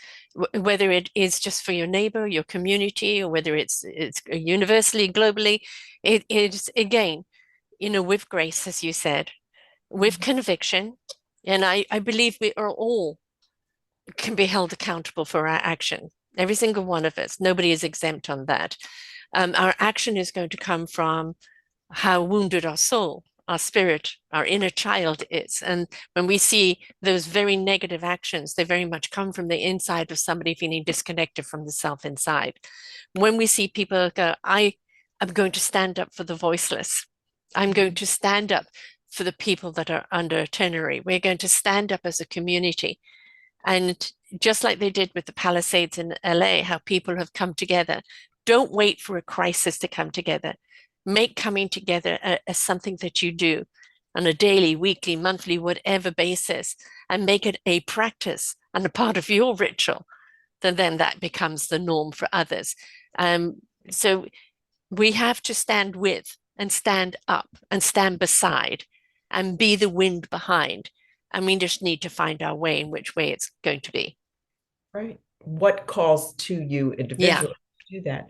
whether it is just for your neighbor, your community, or whether it's universally, globally. It is again, with grace, as you said, with conviction. And I believe we are all can be held accountable for our action. Every single one of us. Nobody is exempt on that. Our action is going to come from how wounded our soul, our spirit, our inner child is. And when we see those very negative actions, they very much come from the inside of somebody feeling disconnected from the self inside. When we see people go, I am going to stand up for the voiceless. I'm going to stand up for the people that are under tyranny. We're going to stand up as a community. And just like they did with the Palisades in LA, how people have come together, don't wait for a crisis to come together. Make coming together as something that you do on a daily, weekly, monthly, whatever basis, and make it a practice and a part of your ritual. Then that becomes the norm for others. So we have to stand with and stand up and stand beside and be the wind behind. And we just need to find our way in which way it's going to be. Right. What calls to you Yeah. individually to do that?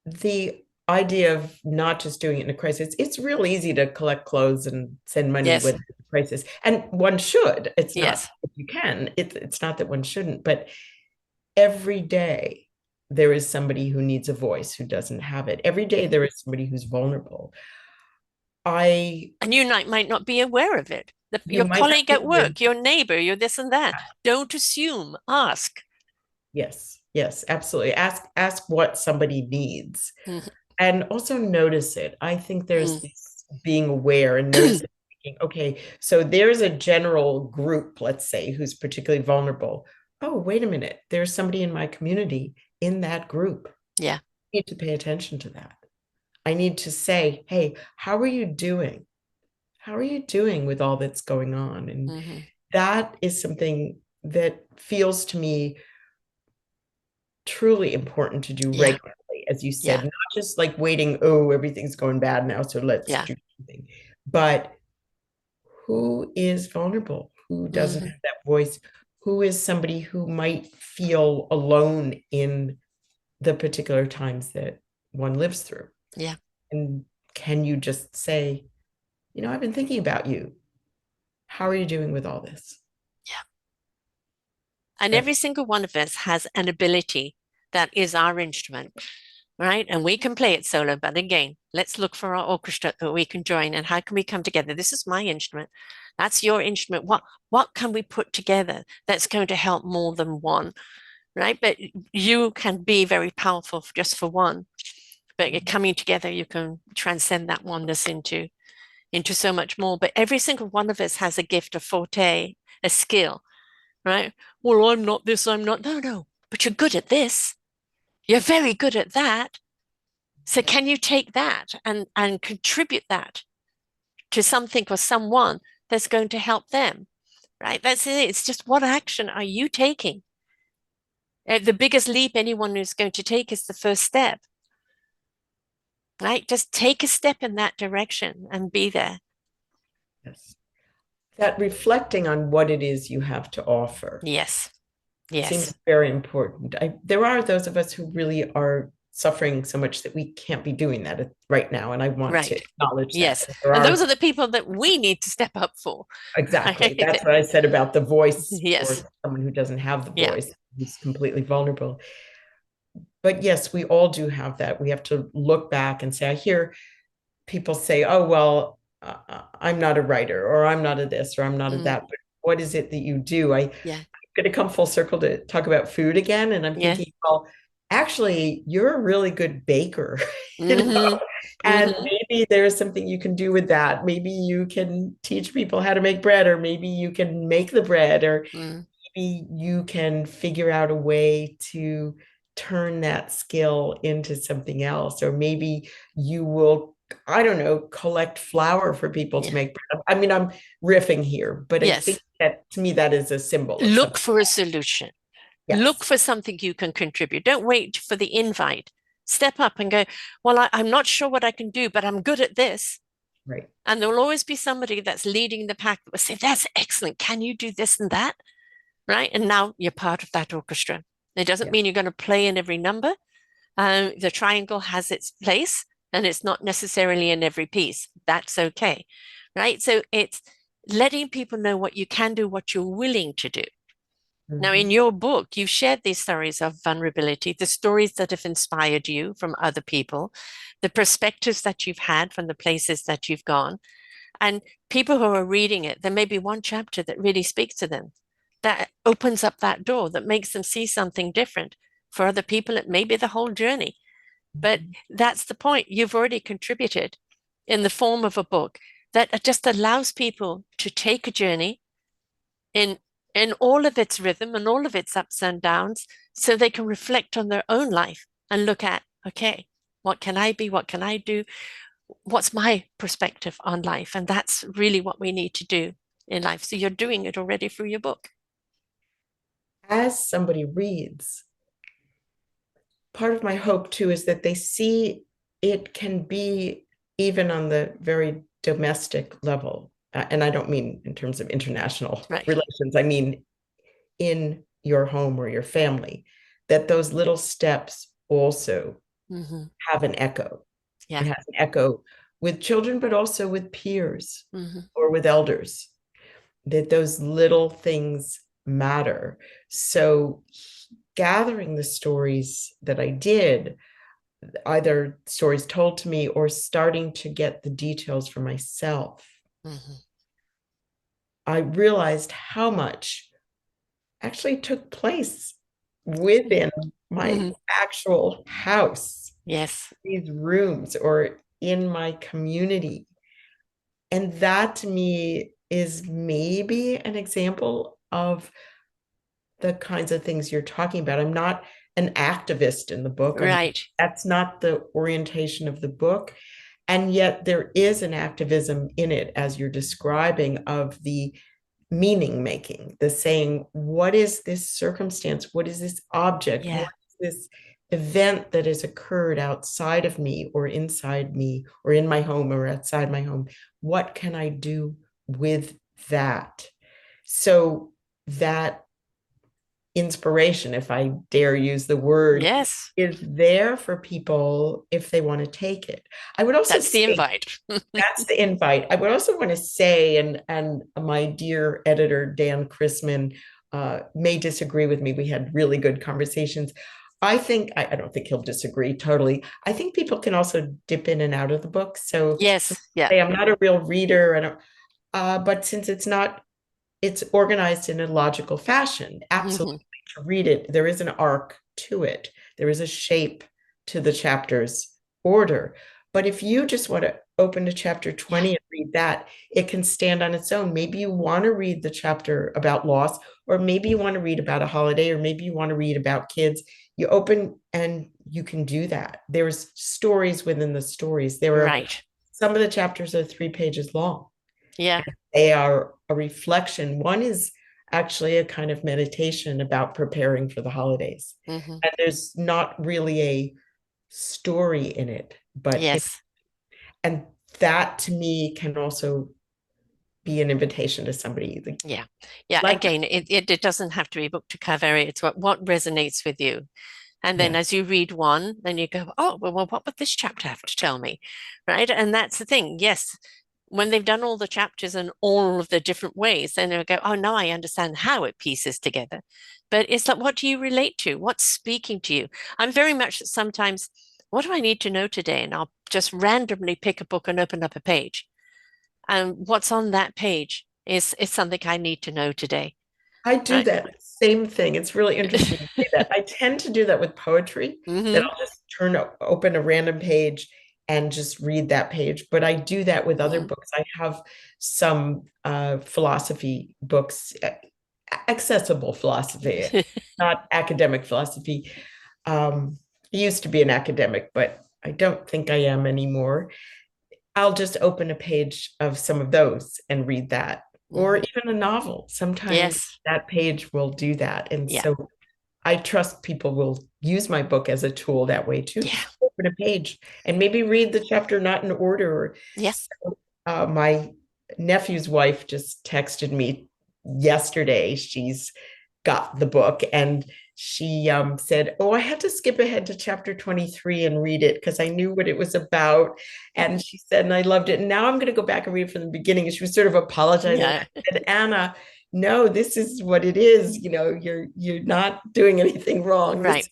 The idea of not just doing it in a crisis, it's real easy to collect clothes and send money Yes. when it's a crisis. And one should. It's not Yes. if you can. It's not that one shouldn't, but every day there is somebody who needs a voice who doesn't have it. Every day there is somebody who's vulnerable. I And you might not be aware of it. You Your might not colleague be at aware. work, your neighbor, your this and that. Don't assume, ask. Yes, yes, absolutely. Ask what somebody needs. Mm, And also notice it. I think there's mm, this being aware and noticing, thinking, okay, so there's a general group, let's say, who's particularly vulnerable. Oh, wait a minute. There's somebody in my community in that group. yeah. I need to pay attention to that. I need to say, hey, how are you doing? How are you doing with all that's going on? And Hmm. that is something that feels to me truly important to do Yeah. regularly, as you said, Yeah. not just like waiting, oh, everything's going bad now, so let's Yeah. do something. But who is vulnerable? Who doesn't Hmm. have that voice? Who is somebody who might feel alone in the particular times that one lives through? Yeah. And can you just say, I've been thinking about you. How are you doing with all this? Yeah. And That's every single one of us has an ability that is our instrument, right? And we can play it solo, but again, let's look for our orchestra that we can join and how can we come together? This is my instrument. That's your instrument. What can we put together that's going to help more than one, right? But you can be very powerful just for one. But coming together, you can transcend that oneness into so much more. But every single one of us has a gift, a forte, a skill, right? Well, I'm not this, I'm not. No, no, but you're good at this. You're very good at that. So can you take that and contribute that to something or someone that's going to help them, right? That's it. It's just what action are you taking? The biggest leap anyone is going to take is the first step, right? Just take a step in that direction and be there. yes. That reflecting on what it is you have to offer Yes. seems Yes. very important. There are those of us who really are suffering so much that we can't be doing that right now, and I want to Right. acknowledge that. Yes. There And those are are the people that we need to step up for. exactly. Right? That's what I said about the voice for Yes. someone who doesn't have the Yeah. voice, who's completely vulnerable. But yes, we all do have that. We have to look back and say, I hear people say, oh, well, I'm not a writer, or I'm not a this, or I'm not a Mm, that. But what is it that you do? I'm yeah. going to come full circle to talk about food again. And I'm Yeah. thinking, well, actually, you're a really good baker, you know? Hmm. And Hmm. maybe there's something you can do with that. Maybe you can teach people how to make bread, or maybe you can make the bread, or Mm, maybe you can figure out a way to turn that skill into something else, or maybe you will, I don't know, collect flour for people to yeah. make bread. I mean, I'm riffing here, but I think Yes. that to me that is a symbol of Look something. for a solution. Look Yes, for something you can contribute. Don't wait for the invite. Step up and go, well, I'm not sure what I can do, but I'm good at this. right. And there will always be somebody that's leading the pack that will say, that's excellent. Can you do this and that? Right. And now you're part of that orchestra. It doesn't Yeah. mean you're going to play in every number. The triangle has its place and it's not necessarily in every piece. That's okay. Right. So it's letting people know what you can do, what you're willing to do. Now, in Mhm. your book, you've shared these stories of vulnerability, the stories that have inspired you from other people, the perspectives that you've had from the places that you've gone. And people who are reading it, there may be one chapter that really speaks to them, that opens up that door, that makes them see something different. For other people, it may be the whole journey. But that's the point. You've already contributed in the form of a book that just allows people to take a journey in all of its rhythm and all of its ups and downs so they can reflect on their own life and look at, okay, what can I be? What can I do? What's my perspective on life? And that's really what we need to do in life. So you're doing it already through your book. As somebody reads, part of my hope too is that they see it can be even on the very domestic level. and I don't mean in terms of international Right. relations, I mean in your home or your family, that those little steps also Mm-hmm. have an echo. Yeah. It has an echo with children, but also with peers Mm-hmm. or with elders, that those little things matter. So, gathering the stories that I did, either stories told to me or starting to get the details for myself, Mm-hmm. I realized how much actually took place within my Mm-hmm. actual house, Yes. these rooms, or in my community. And that to me is maybe an example of the kinds of things you're talking about. I'm not an activist in the book. Right. That's not the orientation of the book. And yet there is an activism in it, as you're describing, of the meaning making, the saying, what is this circumstance? What is this object? What Yeah. is this event that has occurred outside of me or inside me or in my home or outside my home? What can I do with that? So that inspiration, if I dare use the word, Yes. is there for people if they want to take it. I would also That's the say invite. that's the invite. I would also want to say, and my dear editor Dan Chrisman may disagree with me. We had really good conversations. I don't think he'll disagree totally. I think people can also dip in and out of the book. So Yes. Yeah. say I'm not a real reader, and but since it's organized in a logical fashion, absolutely, Mm-hmm. to read it. There is an arc to it. There is a shape to the chapter's order. But if you just want to open to chapter Yeah. 20 and read that, it can stand on its own. Maybe you want to read the chapter about loss, or maybe you want to read about a holiday, or maybe you want to read about kids. You open and you can do that. There's stories within the stories. There are Right. some of the chapters are 3 pages long. Yeah. They are a reflection. One is actually a kind of meditation about preparing for the holidays. Mm-hmm. And there's not really a story in it, Yes. and that to me can also be an invitation to somebody like, Yeah. Yeah. let Again, it doesn't have to be book to cover. It's what resonates with you. And then yeah, as you read one, then you go, oh, well, what would this chapter have to tell me? Right. And that's the thing. Yes. When they've done all the chapters and all of the different ways, then they'll go, oh, now I understand how it pieces together. But it's like, what do you relate to? What's speaking to you? I'm very much sometimes, what do I need to know today? And I'll just randomly pick a book and open up a page. And what's on that page is something I need to know today. I do Right. that same thing. It's really interesting to say that. I tend to do that with poetry, that Hmm. I'll just open a random page and just read that page. But I do that with other books. I have some philosophy books, accessible philosophy, not academic philosophy. I used to be an academic, but I don't think I am anymore. I'll just open a page of some of those and read that, or Hmm. even a novel. Sometimes Yes. that page will do that. And Yeah. so I trust people will use my book as a tool that way too. Yeah. Just open a page and maybe read the chapter not in order. Yeah. So, my nephew's wife just texted me yesterday. She's got the book, and she said, oh, I had to skip ahead to chapter 23 and read it because I knew what it was about. And she said, and I loved it. And now I'm going to go back and read it from the beginning. And she was sort of apologizing. Yeah. I said, Anna, no, this is what it is. You're not doing anything wrong. Right.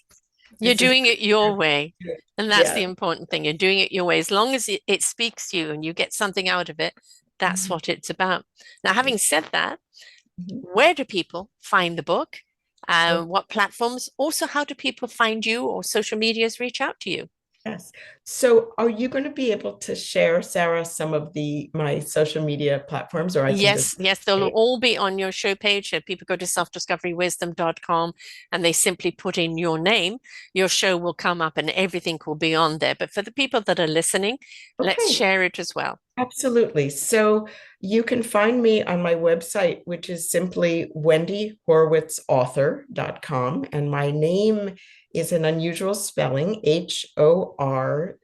You're This is doing it your way. And that's yeah. the important thing. You're doing it your way. As long as it speaks to you and you get something out of it, that's Mhm. what it's about. Now, having said that, Mhm. where do people find the book? Oh, What platforms? Also, how do people find you or social medias reach out to you? yes. So are you going to be able to share, Sarah, some of my social media platforms, or I can just Yes, yes, they'll say, all be on your show page. So people go to selfdiscoverywisdom.com and they simply put in your name, your show will come up and everything will be on there. But for the people that are listening, let's okay, share it as well. absolutely. So you can find me on my website, which is simply wendyhorwitzauthor.com. And my name is an unusual spelling, Horwitz.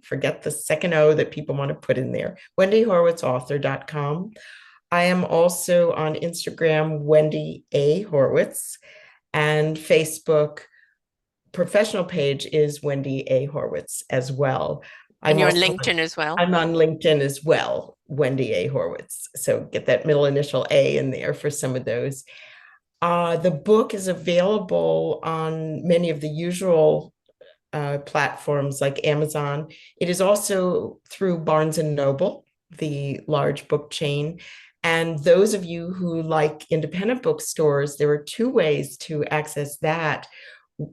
Forget the second O that people want to put in there. WendyHorwitzAuthor.com. I am also on Instagram, Wendy A. Horwitz, and Facebook professional page is Wendy A. Horwitz as well. And I'm you're on also LinkedIn as well. I'm on LinkedIn as well, Wendy A. Horwitz. So get that middle initial A in there for some of those. The book is available on many of the usual platforms like Amazon. It is also through Barnes and Noble, the large book chain. And those of you who like independent bookstores, there are two ways to access that.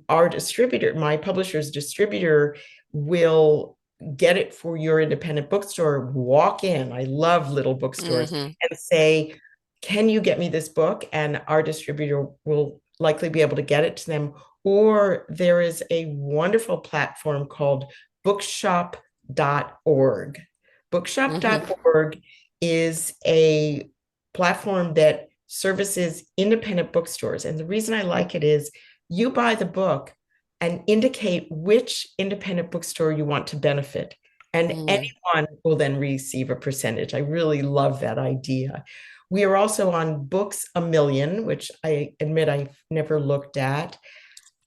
Our distributor, my publisher's distributor, will get it for your independent bookstore. Walk in. I love little bookstores and say, can you get me this book? And our distributor will likely be able to get it to them. Or there is a wonderful platform called bookshop.org. Bookshop.org is a platform that services independent bookstores. And the reason I like it is you buy the book and indicate which independent bookstore you want to benefit. And anyone will then receive a percentage. I really love that idea. We are also on Books A Million, which I admit I've never looked at.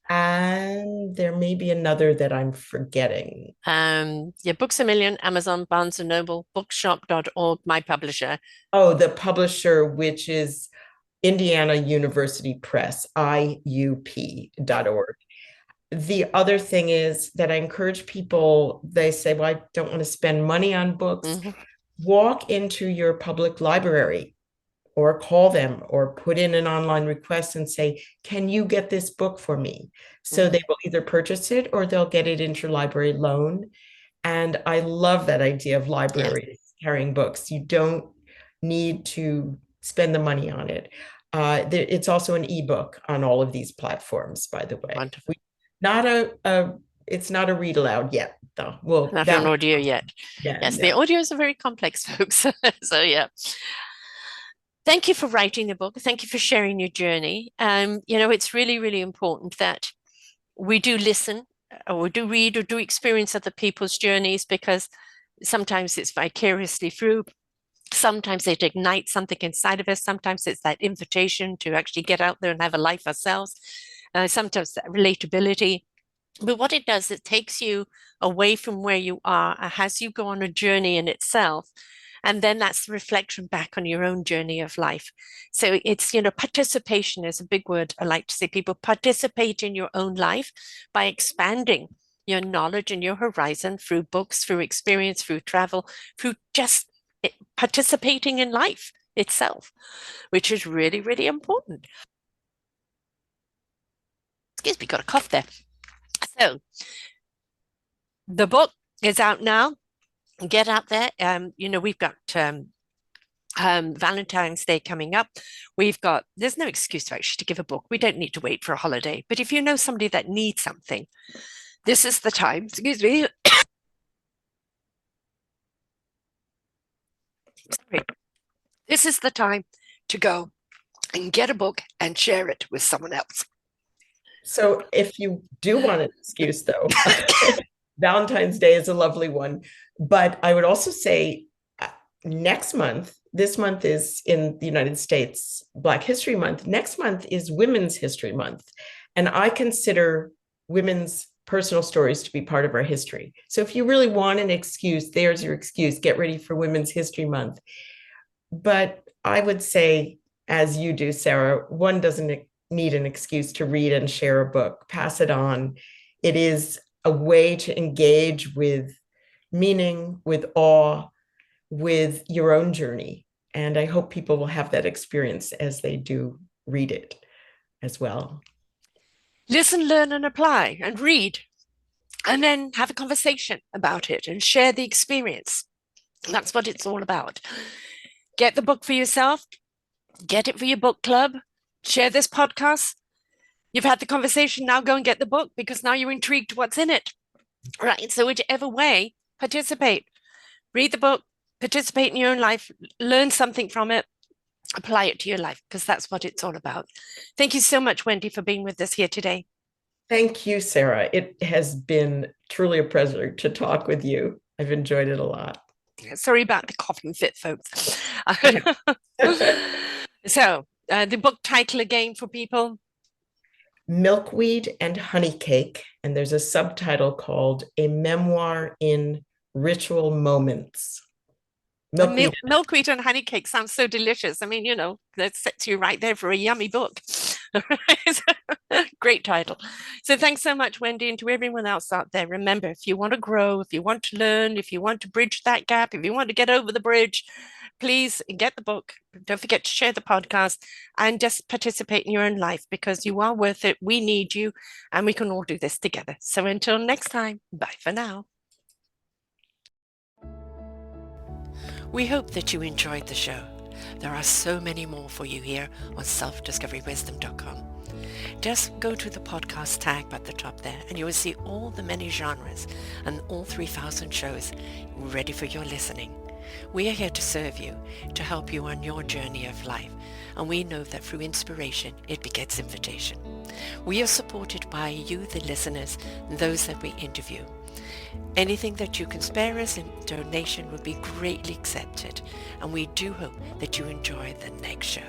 And there may be another that I'm forgetting. Yeah, Books A Million, Amazon, Barnes and Noble, bookshop.org, my publisher. Oh, the publisher, which is Indiana University Press, IUP.org. The other thing is that I encourage people, they say, well, I don't want to spend money on books. Walk into your public library or call them or put in an online request and say, can you get this book for me? So they will either purchase it or they'll get it interlibrary loan. And I love that idea of libraries carrying books. You don't need to spend the money on it. It's also an ebook on all of these platforms, by the way. Wonderful. It's not a read aloud yet, though. Well, not an audio yet. Yes, no. the audios are very complex, folks. So yeah. Thank you for writing the book. Thank you for sharing your journey. It's really, really important that we do listen or do read or do experience other people's journeys, because sometimes it's vicariously through. Sometimes it ignites something inside of us. Sometimes it's that invitation to actually get out there and have a life ourselves. Sometimes that relatability. But what it does, it takes you away from where you are, has you go on a journey in itself. And then that's the reflection back on your own journey of life. So it's, participation is a big word. I like to say people participate in your own life by expanding your knowledge and your horizon through books, through experience, through travel, through just participating in life itself, which is really, really important. Excuse me, got a cough there. So the book is out now. Get out there. We've got Valentine's Day coming up. There's no excuse actually to give a book. We don't need to wait for a holiday. But if you know somebody that needs something, this is the time. Excuse me. Sorry. This is the time to go and get a book and share it with someone else. So if you do want an excuse, though, Valentine's Day is a lovely one. But I would also say this month is in the United States, Black History Month. Next month is Women's History Month. And I consider women's personal stories to be part of our history. So if you really want an excuse, there's your excuse. Get ready for Women's History Month. But I would say, as you do, Sarah, one doesn't need an excuse to read and share a book. Pass it on. It is a way to engage with meaning, with awe, with your own journey. And I hope people will have that experience as they do read it as well. Listen, learn, and apply, and read, and then have a conversation about it and share the experience. That's what it's all about. Get the book for yourself, get it for your book club, share this podcast. You've had the conversation, now go and get the book, because now you're intrigued what's in it. Right? So whichever way, participate. Read the book, participate in your own life, learn something from it, apply it to your life, because that's what it's all about. Thank you so much, Wendy, for being with us here today. Thank you, Sarah. It has been truly a pleasure to talk with you. I've enjoyed it a lot. Sorry about the coughing fit, folks. So, the book title again for people? Milkweed and Honey Cake, and there's a subtitle called A Memoir in Ritual Moments. Milkweed and honey cake sounds so delicious. I mean, that sets you right there for a yummy book. Great title. So thanks so much, Wendy, and to everyone else out there. Remember, if you want to grow, if you want to learn, if you want to bridge that gap, if you want to get over the bridge, please get the book. Don't forget to share the podcast and just participate in your own life, because you are worth it. We need you, and we can all do this together. So until next time, bye for now. We hope that you enjoyed the show. There are so many more for you here on selfdiscoverywisdom.com. Just go to the podcast tab at the top there, and you will see all the many genres and all 3,000 shows ready for your listening. We are here to serve you, to help you on your journey of life, and we know that through inspiration, it begets invitation. We are supported by you, the listeners, and those that we interview. Anything that you can spare us in donation would be greatly accepted, and we do hope that you enjoy the next show.